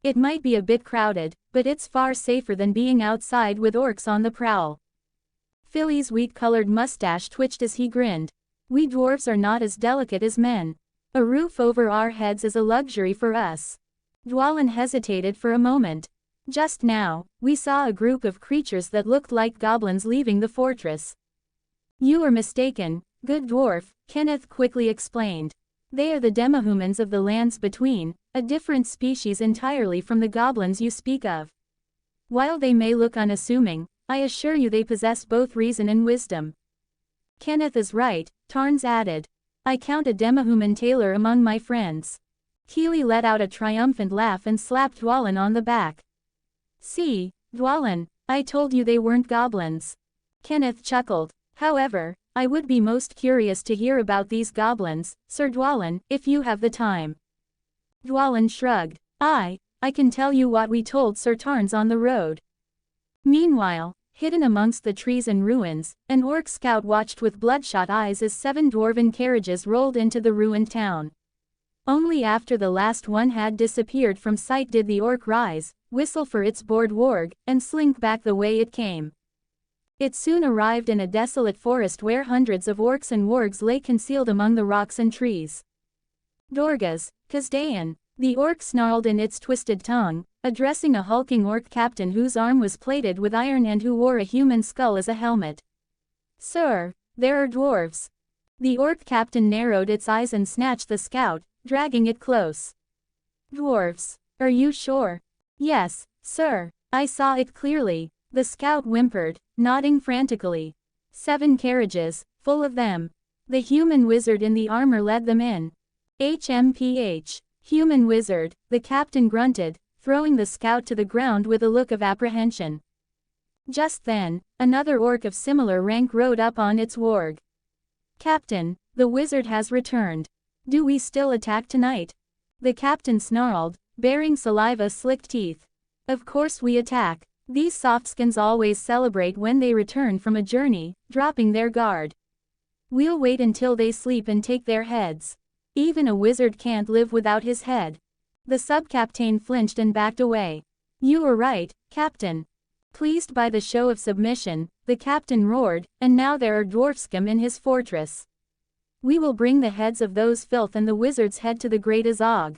It might be a bit crowded, but it's far safer than being outside with orcs on the prowl." Fili's wheat-colored mustache twitched as he grinned. "We dwarves are not as delicate as men. A roof over our heads is a luxury for us." Dwalin hesitated for a moment. "Just now, we saw a group of creatures that looked like goblins leaving the fortress." "You are mistaken, good dwarf," Kenneth quickly explained. "They are the demahumans of the lands between, a different species entirely from the goblins you speak of. While they may look unassuming, I assure you they possess both reason and wisdom." "Kenneth is right," Tarns added. "I count a demahuman tailor among my friends." Kili let out a triumphant laugh and slapped Dwalin on the back. "See, Dwalin, I told you they weren't goblins." Kenneth chuckled. "However, I would be most curious to hear about these goblins, Sir Dwalin, if you have the time." Dwalin shrugged. I can tell you what we told Sir Tarns on the road." Meanwhile, hidden amongst the trees and ruins, an orc scout watched with bloodshot eyes as 7 dwarven carriages rolled into the ruined town. Only after the last one had disappeared from sight did the orc rise, whistle for its bored warg, and slink back the way it came. It soon arrived in a desolate forest where hundreds of orcs and wargs lay concealed among the rocks and trees. "Dorgas, Kazdayan," the orc snarled in its twisted tongue, addressing a hulking orc captain whose arm was plated with iron and who wore a human skull as a helmet. "Sir, there are dwarves." The orc captain narrowed its eyes and snatched the scout, dragging it close. "Dwarves? Are you sure?" "Yes, sir. I saw it clearly. The scout whimpered, nodding frantically. 7 carriages, full of them. The human wizard in the armor led them in. HMPH. Human wizard, the captain grunted, throwing the scout to the ground with a look of apprehension. Just then, another orc of similar rank rode up on its warg. Captain, the wizard has returned. Do we still attack tonight? The captain snarled, baring saliva-slicked teeth. Of course we attack. These softskins always celebrate when they return from a journey, dropping their guard. We'll wait until they sleep and take their heads. Even a wizard can't live without his head. The sub-captain flinched and backed away. You were right, Captain. Pleased by the show of submission, the captain roared, and now there are dwarfscum in his fortress. We will bring the heads of those filth and the wizard's head to the great Azog.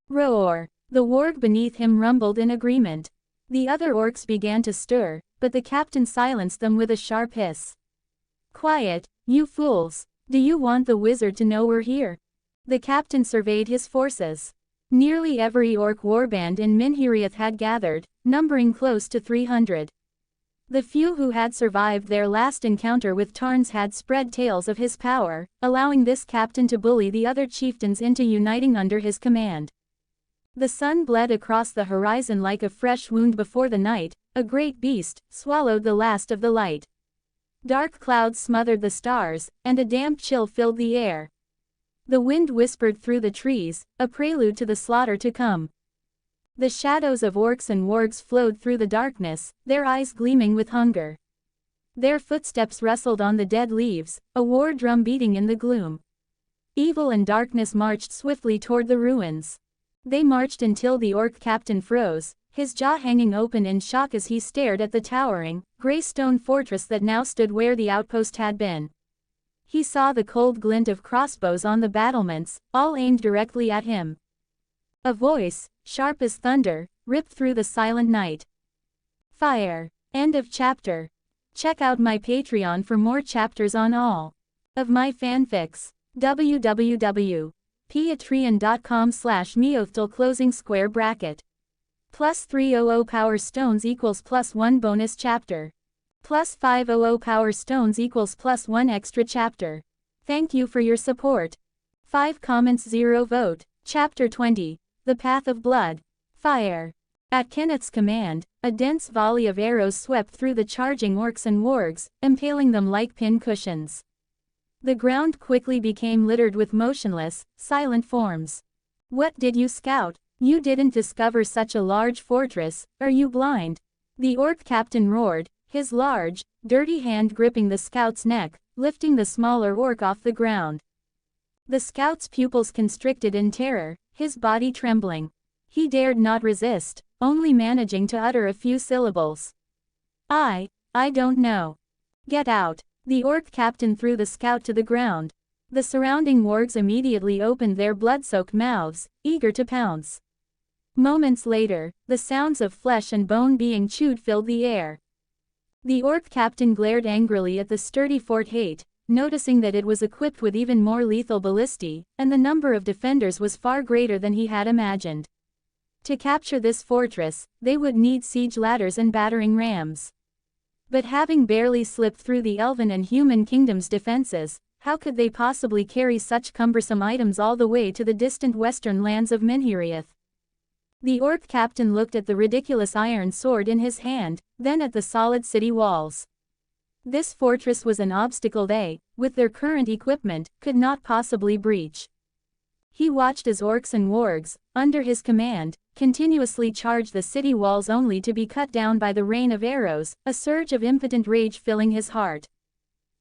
Roar! The warg beneath him rumbled in agreement. The other orcs began to stir, but the captain silenced them with a sharp hiss. Quiet, you fools! Do you want the wizard to know we're here? The captain surveyed his forces. Nearly every orc warband in Minhirioth had gathered, numbering close to 300. The few who had survived their last encounter with Tarns had spread tales of his power, allowing this captain to bully the other chieftains into uniting under his command. The sun bled across the horizon like a fresh wound before the night, a great beast swallowed the last of the light. Dark clouds smothered the stars, and a damp chill filled the air. The wind whispered through the trees, a prelude to the slaughter to come. The shadows of orcs and wargs flowed through the darkness, their eyes gleaming with hunger. Their footsteps rustled on the dead leaves, a war drum beating in the gloom. Evil and darkness marched swiftly toward the ruins. They marched until the orc captain froze, his jaw hanging open in shock as he stared at the towering, gray stone fortress that now stood where the outpost had been. He saw the cold glint of crossbows on the battlements, all aimed directly at him. A voice, sharp as thunder, ripped through the silent night. Fire. End of chapter. Check out my Patreon for more chapters on all of my fanfics. www.patreon.com/MeowthTL closing square bracket. +300 power stones equals +1 bonus chapter. +500 power stones equals +1 extra chapter. Thank you for your support. 5 comments 0 vote. Chapter 20. The Path of Blood. Fire. At Kenneth's command, a dense volley of arrows swept through the charging orcs and wargs, impaling them like pin cushions. The ground quickly became littered with motionless, silent forms. What did you scout? You didn't discover such a large fortress, are you blind? The orc captain roared, his large, dirty hand gripping the scout's neck, lifting the smaller orc off the ground. The scout's pupils constricted in terror, his body trembling. He dared not resist, only managing to utter a few syllables. I don't know. Get out. The orc captain threw the scout to the ground. The surrounding wargs immediately opened their blood-soaked mouths, eager to pounce. Moments later, the sounds of flesh and bone being chewed filled the air. The orc captain glared angrily at the sturdy Fort Hate, noticing that it was equipped with even more lethal ballistae, and the number of defenders was far greater than he had imagined. To capture this fortress, they would need siege ladders and battering rams. But having barely slipped through the elven and human kingdom's defenses, how could they possibly carry such cumbersome items all the way to the distant western lands of Minhirioth? The orc captain looked at the ridiculous iron sword in his hand, then at the solid city walls. This fortress was an obstacle they, with their current equipment, could not possibly breach. He watched as orcs and wargs, under his command, continuously charged the city walls only to be cut down by the rain of arrows, a surge of impotent rage filling his heart.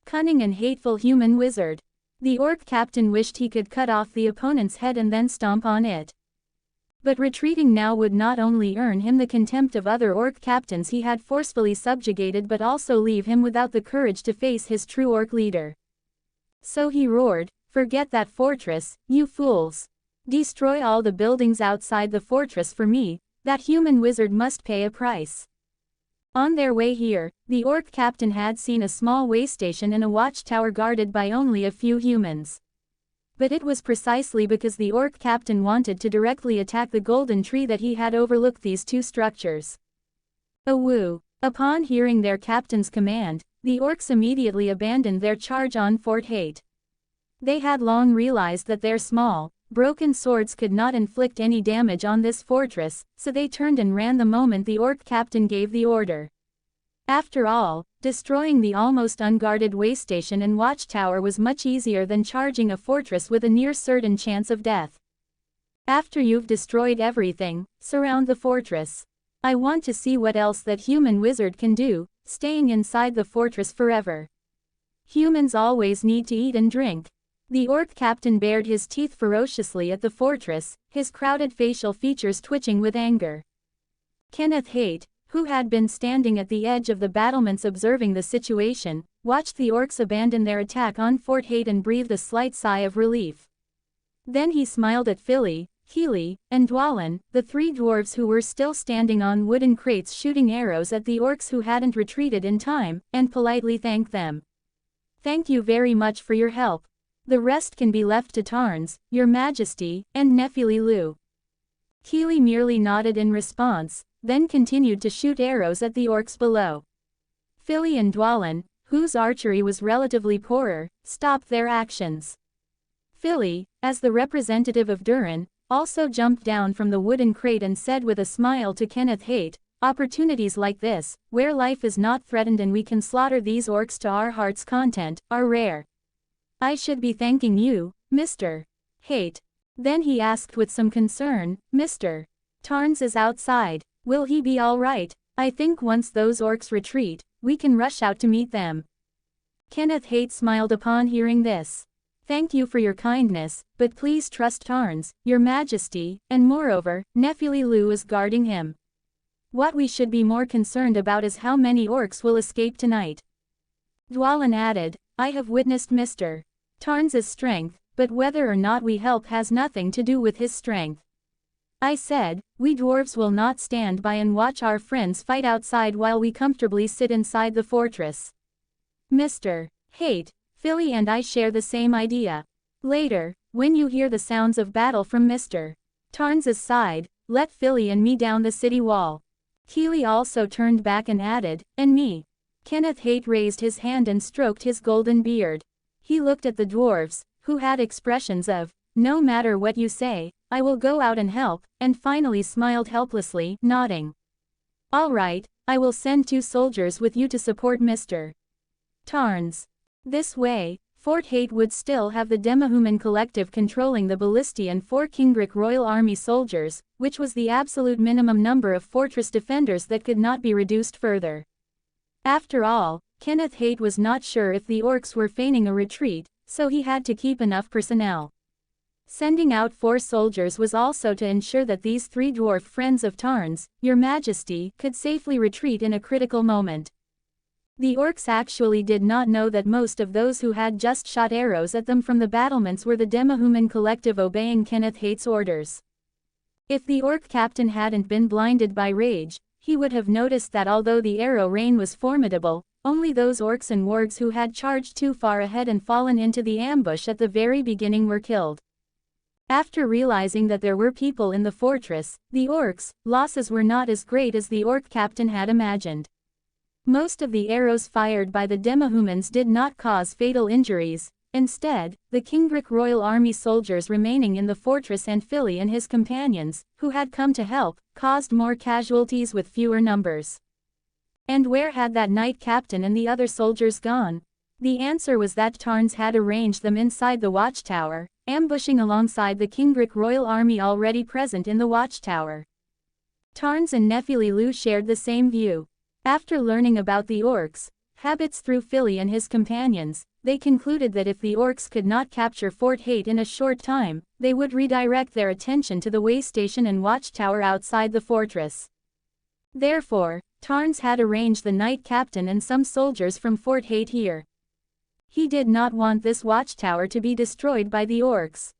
Cunning and hateful human wizard. The orc captain wished he could cut off the opponent's head and then stomp on it. But retreating now would not only earn him the contempt of other orc captains he had forcefully subjugated but also leave him without the courage to face his true orc leader. So he roared, "Forget that fortress, you fools! Destroy all the buildings outside the fortress for me, that human wizard must pay a price." On their way here, the orc captain had seen a small way station and a watchtower guarded by only a few humans. But it was precisely because the orc captain wanted to directly attack the golden tree that he had overlooked these two structures. A woo! Upon hearing their captain's command, the orcs immediately abandoned their charge on Fort Hate. They had long realized that their small, broken swords could not inflict any damage on this fortress, so they turned and ran the moment the orc captain gave the order. After all, destroying the almost unguarded waystation and watchtower was much easier than charging a fortress with a near certain chance of death. After you've destroyed everything, surround the fortress. I want to see what else that human wizard can do, staying inside the fortress forever. Humans always need to eat and drink. The orc captain bared his teeth ferociously at the fortress, his crowded facial features twitching with anger. Kenneth Haight, who had been standing at the edge of the battlements observing the situation, watched the orcs abandon their attack on Fort Hate and breathed a slight sigh of relief. Then he smiled at Philly, Keely, and Dwalin, the three dwarves who were still standing on wooden crates shooting arrows at the orcs who hadn't retreated in time, and politely thanked them. "Thank you very much for your help. The rest can be left to Tarns, Your Majesty, and Nephili Lu." Keely merely nodded in response, then continued to shoot arrows at the orcs below. Philly and Dwalin, whose archery was relatively poorer, stopped their actions. Philly, as the representative of Durin, also jumped down from the wooden crate and said with a smile to Kenneth Haight, "Opportunities like this, where life is not threatened and we can slaughter these orcs to our heart's content, are rare. I should be thanking you, Mr. Haight." Then he asked with some concern, "Mr. Tarns is outside. Will he be all right? I think once those orcs retreat, we can rush out to meet them." Kenneth Haight smiled upon hearing this. "Thank you for your kindness, but please trust Tarns, Your Majesty, and moreover, Nephili Lu is guarding him. What we should be more concerned about is how many orcs will escape tonight." Dwalin added, "I have witnessed Mr. Tarns' strength, but whether or not we help has nothing to do with his strength. I said, we dwarves will not stand by and watch our friends fight outside while we comfortably sit inside the fortress. Mr. Haight, Philly and I share the same idea. Later, when you hear the sounds of battle from Mr. Tarns' side, let Philly and me down the city wall." Keely also turned back and added, "And me." Kenneth Haight raised his hand and stroked his golden beard. He looked at the dwarves, who had expressions of, "No matter what you say, I will go out and help," and finally smiled helplessly, nodding. "All right, I will send 2 soldiers with you to support Mr. Tarns. This way, Fort Hate would still have the Demihuman Collective controlling the Ballisti and 4 Kingric Royal Army soldiers, which was the absolute minimum number of fortress defenders that could not be reduced further. After all, Kenneth Haight was not sure if the orcs were feigning a retreat, so he had to keep enough personnel. Sending out 4 soldiers was also to ensure that these 3 dwarf friends of Tarns, Your Majesty, could safely retreat in a critical moment. The orcs actually did not know that most of those who had just shot arrows at them from the battlements were the Demihuman Collective obeying Kenneth Haight's orders. If the orc captain hadn't been blinded by rage, he would have noticed that although the arrow rain was formidable, only those orcs and wargs who had charged too far ahead and fallen into the ambush at the very beginning were killed. After realizing that there were people in the fortress, the orcs' losses were not as great as the orc captain had imagined. Most of the arrows fired by the Demihumans did not cause fatal injuries. Instead, the Kingric Royal Army soldiers remaining in the fortress and Philly and his companions, who had come to help, caused more casualties with fewer numbers. And where had that knight captain and the other soldiers gone? The answer was that Tarns had arranged them inside the watchtower, ambushing alongside the Kingric Royal Army already present in the watchtower. Tarns and Nephili Lu shared the same view. After learning about the orcs' habits through Philly and his companions, they concluded that if the orcs could not capture Fort Hate in a short time, they would redirect their attention to the waystation and watchtower outside the fortress. Therefore, Tarns had arranged the knight captain and some soldiers from Fort Hate here. He did not want this watchtower to be destroyed by the orcs.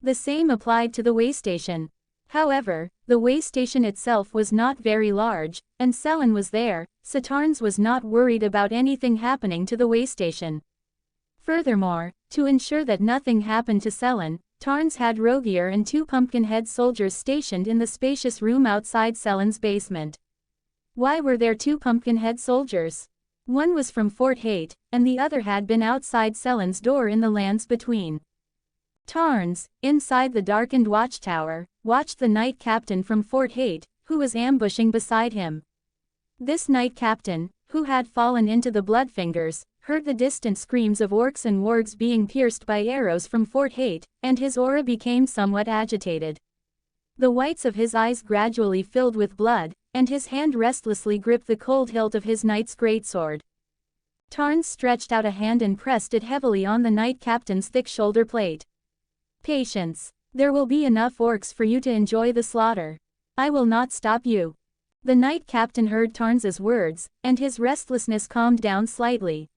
The same applied to the waystation. However, the waystation itself was not very large, and Selen was there, so Tarns was not worried about anything happening to the waystation. Furthermore, to ensure that nothing happened to Selen, Tarns had Rogier and 2 Pumpkinhead soldiers stationed in the spacious room outside Selen's basement. Why were there two pumpkin-head soldiers? One was from Fort Hate, and the other had been outside Selen's door in the lands between. Tarns, inside the darkened watchtower, watched the knight captain from Fort Hate, who was ambushing beside him. This knight captain, who had fallen into the Bloodfingers, heard the distant screams of orcs and wargs being pierced by arrows from Fort Hate, and his aura became somewhat agitated. The whites of his eyes gradually filled with blood, and his hand restlessly gripped the cold hilt of his knight's greatsword. Tarns stretched out a hand and pressed it heavily on the knight captain's thick shoulder plate. Patience. There will be enough orcs for you to enjoy the slaughter. I will not stop you. The knight captain heard Tarns's words, and his restlessness calmed down slightly.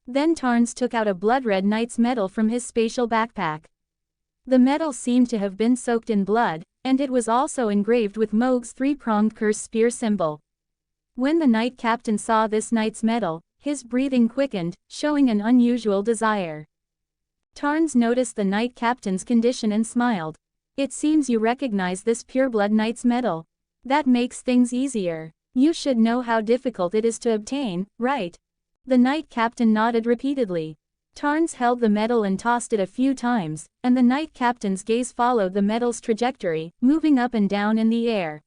Then Tarns took out a blood-red knight's medal from his spatial backpack. The medal seemed to have been soaked in blood, and it was also engraved with Smaug's three-pronged curse spear symbol. When the knight captain saw this knight's medal, his breathing quickened, showing an unusual desire. Tarns noticed the knight captain's condition and smiled. It seems you recognize this pureblood knight's medal. That makes things easier. You should know how difficult it is to obtain, right? The knight captain nodded repeatedly. Tarns held the medal and tossed it a few times, and the knight captain's gaze followed the medal's trajectory, moving up and down in the air.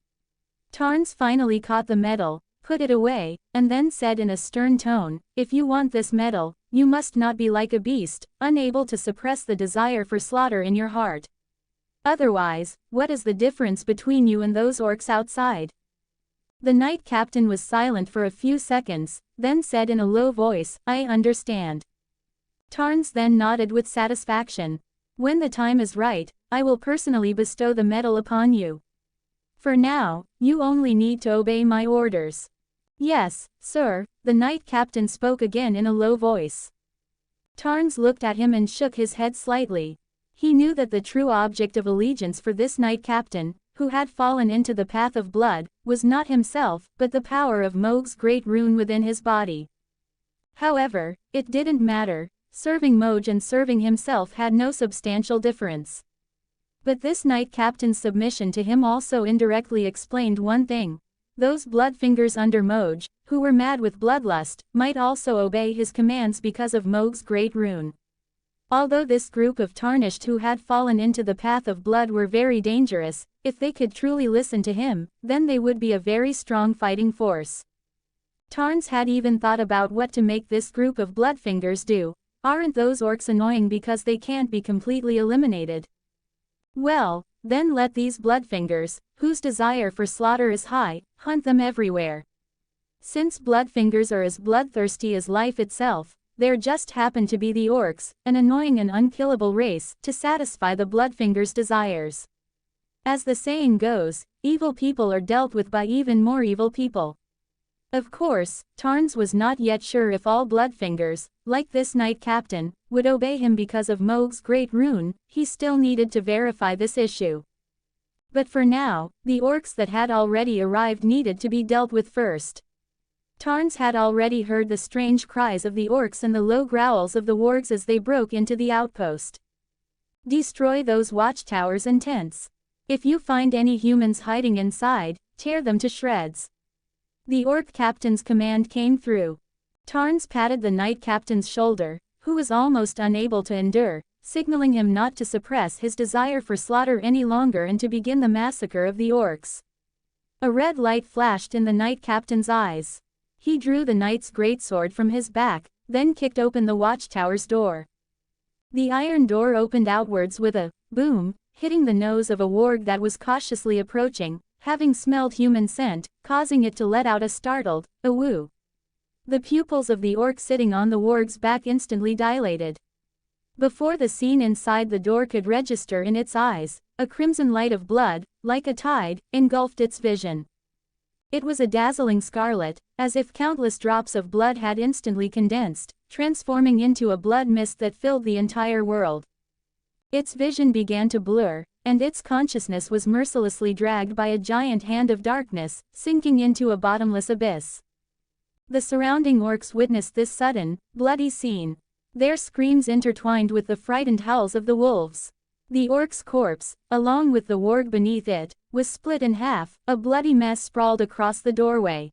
Tarns finally caught the medal, put it away, and then said in a stern tone, "If you want this medal, you must not be like a beast, unable to suppress the desire for slaughter in your heart. Otherwise, what is the difference between you and those orcs outside?" The knight captain was silent for a few seconds, then said in a low voice, "I understand." Tarns then nodded with satisfaction. "When the time is right, I will personally bestow the medal upon you. For now, you only need to obey my orders." "Yes, sir," the knight captain spoke again in a low voice. Tarns looked at him and shook his head slightly. He knew that the true object of allegiance for this knight captain, who had fallen into the path of blood, was not himself, but the power of Smaug's great rune within his body. However, it didn't matter, serving Smaug and serving himself had no substantial difference. But this knight captain's submission to him also indirectly explained one thing. Those Bloodfingers under Smaug, who were mad with bloodlust, might also obey his commands because of Smaug's great rune. Although this group of Tarnished who had fallen into the path of blood were very dangerous, if they could truly listen to him, then they would be a very strong fighting force. Tarns had even thought about what to make this group of Bloodfingers do. Aren't those orcs annoying because they can't be completely eliminated? Well, then let these Bloodfingers, whose desire for slaughter is high, hunt them everywhere. Since Bloodfingers are as bloodthirsty as life itself, there just happen to be the orcs, an annoying and unkillable race, to satisfy the Bloodfingers' desires. As the saying goes, evil people are dealt with by even more evil people. Of course, Tarns was not yet sure if all Bloodfingers, like this knight captain, would obey him because of Smaug's great rune. He still needed to verify this issue. But for now, the orcs that had already arrived needed to be dealt with first. Tarns had already heard the strange cries of the orcs and the low growls of the wargs as they broke into the outpost. Destroy those watchtowers and tents. If you find any humans hiding inside, tear them to shreds. The orc captain's command came through. Tarns patted the knight captain's shoulder, who was almost unable to endure, signaling him not to suppress his desire for slaughter any longer and to begin the massacre of the orcs. A red light flashed in the knight captain's eyes. He drew the knight's greatsword from his back, then kicked open the watchtower's door. The iron door opened outwards with a boom, hitting the nose of a warg that was cautiously approaching, having smelled human scent, causing it to let out a startled "awoo." The pupils of the orc sitting on the warg's back instantly dilated. Before the scene inside the door could register in its eyes, a crimson light of blood, like a tide, engulfed its vision. It was a dazzling scarlet, as if countless drops of blood had instantly condensed, transforming into a blood mist that filled the entire world. Its vision began to blur, and its consciousness was mercilessly dragged by a giant hand of darkness, sinking into a bottomless abyss. The surrounding orcs witnessed this sudden, bloody scene. Their screams intertwined with the frightened howls of the wolves. The orc's corpse, along with the warg beneath it, was split in half, a bloody mess sprawled across the doorway.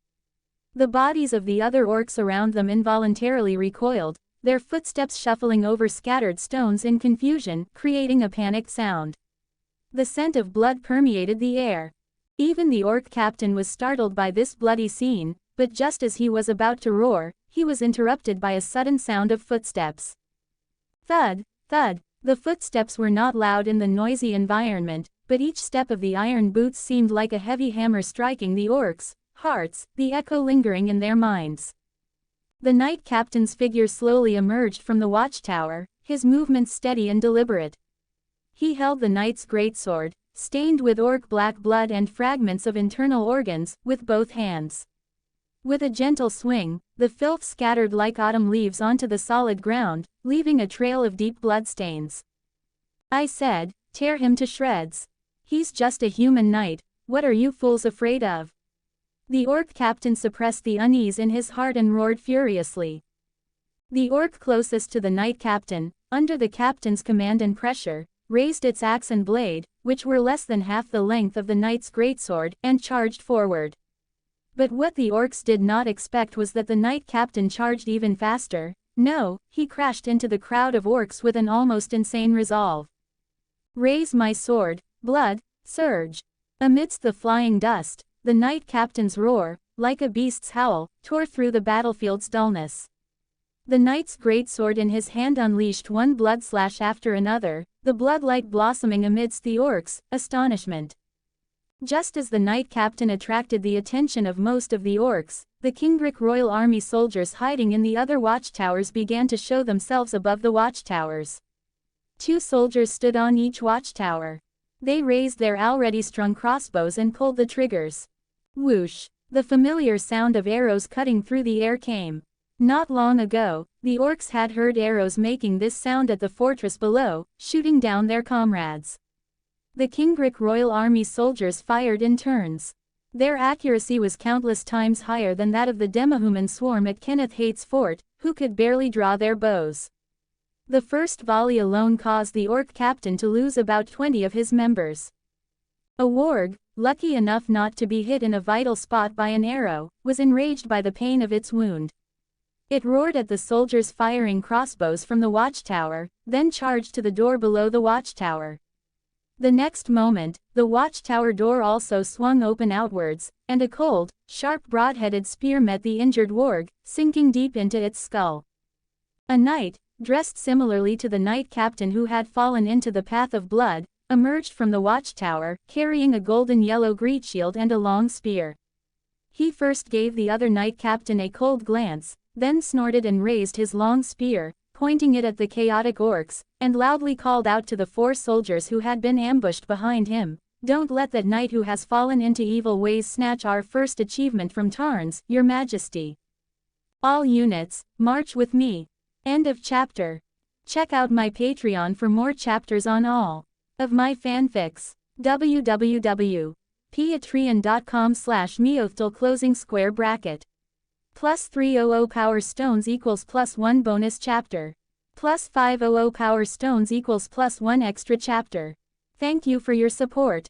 The bodies of the other orcs around them involuntarily recoiled, their footsteps shuffling over scattered stones in confusion, creating a panicked sound. The scent of blood permeated the air. Even the orc captain was startled by this bloody scene, but just as he was about to roar, he was interrupted by a sudden sound of footsteps. Thud, thud. The footsteps were not loud in the noisy environment, but each step of the iron boots seemed like a heavy hammer striking the orcs' hearts, the echo lingering in their minds. The knight captain's figure slowly emerged from the watchtower, his movements steady and deliberate. He held the knight's greatsword, stained with orc black blood and fragments of internal organs, with both hands. With a gentle swing, the filth scattered like autumn leaves onto the solid ground, leaving a trail of deep bloodstains. I said, tear him to shreds. He's just a human knight, what are you fools afraid of? The orc captain suppressed the unease in his heart and roared furiously. The orc closest to the knight captain, under the captain's command and pressure, raised its axe and blade, which were less than half the length of the knight's greatsword, and charged forward. But what the orcs did not expect was that the knight captain charged even faster. No, he crashed into the crowd of orcs with an almost insane resolve. Raise my sword, blood, surge. Amidst the flying dust, the knight captain's roar, like a beast's howl, tore through the battlefield's dullness. The knight's greatsword in his hand unleashed one blood slash after another, the bloodlight blossoming amidst the orcs' astonishment. Just as the knight captain attracted the attention of most of the orcs, the Kingric royal army soldiers hiding in the other watchtowers began to show themselves above the watchtowers. 2 soldiers stood on each watchtower. They raised their already strung crossbows and pulled the triggers. Whoosh! The familiar sound of arrows cutting through the air came. Not long ago, the orcs had heard arrows making this sound at the fortress below, shooting down their comrades. The Kingric royal army soldiers fired in turns. Their accuracy was countless times higher than that of the Demahuman swarm at Kenneth Haight's fort, who could barely draw their bows. The first volley alone caused the orc captain to lose about 20 of his members. A warg, lucky enough not to be hit in a vital spot by an arrow, was enraged by the pain of its wound. It roared at the soldiers firing crossbows from the watchtower, then charged to the door below the watchtower. The next moment, the watchtower door also swung open outwards, and a cold, sharp broad-headed spear met the injured warg, sinking deep into its skull. A knight, dressed similarly to the knight captain who had fallen into the path of blood, emerged from the watchtower, carrying a golden-yellow greatshield and a long spear. He first gave the other knight captain a cold glance, then snorted and raised his long spear, pointing it at the chaotic orcs, and loudly called out to the 4 soldiers who had been ambushed behind him, "Don't let that knight who has fallen into evil ways snatch our first achievement from Tarns, your majesty. All units, march with me." End of chapter. Check out my Patreon for more chapters on all of my fanfics. www.patreon.com/MeowthTL closing square bracket. +300 power stones equals +1 bonus chapter. +500 power stones equals +1 extra chapter. Thank you for your support.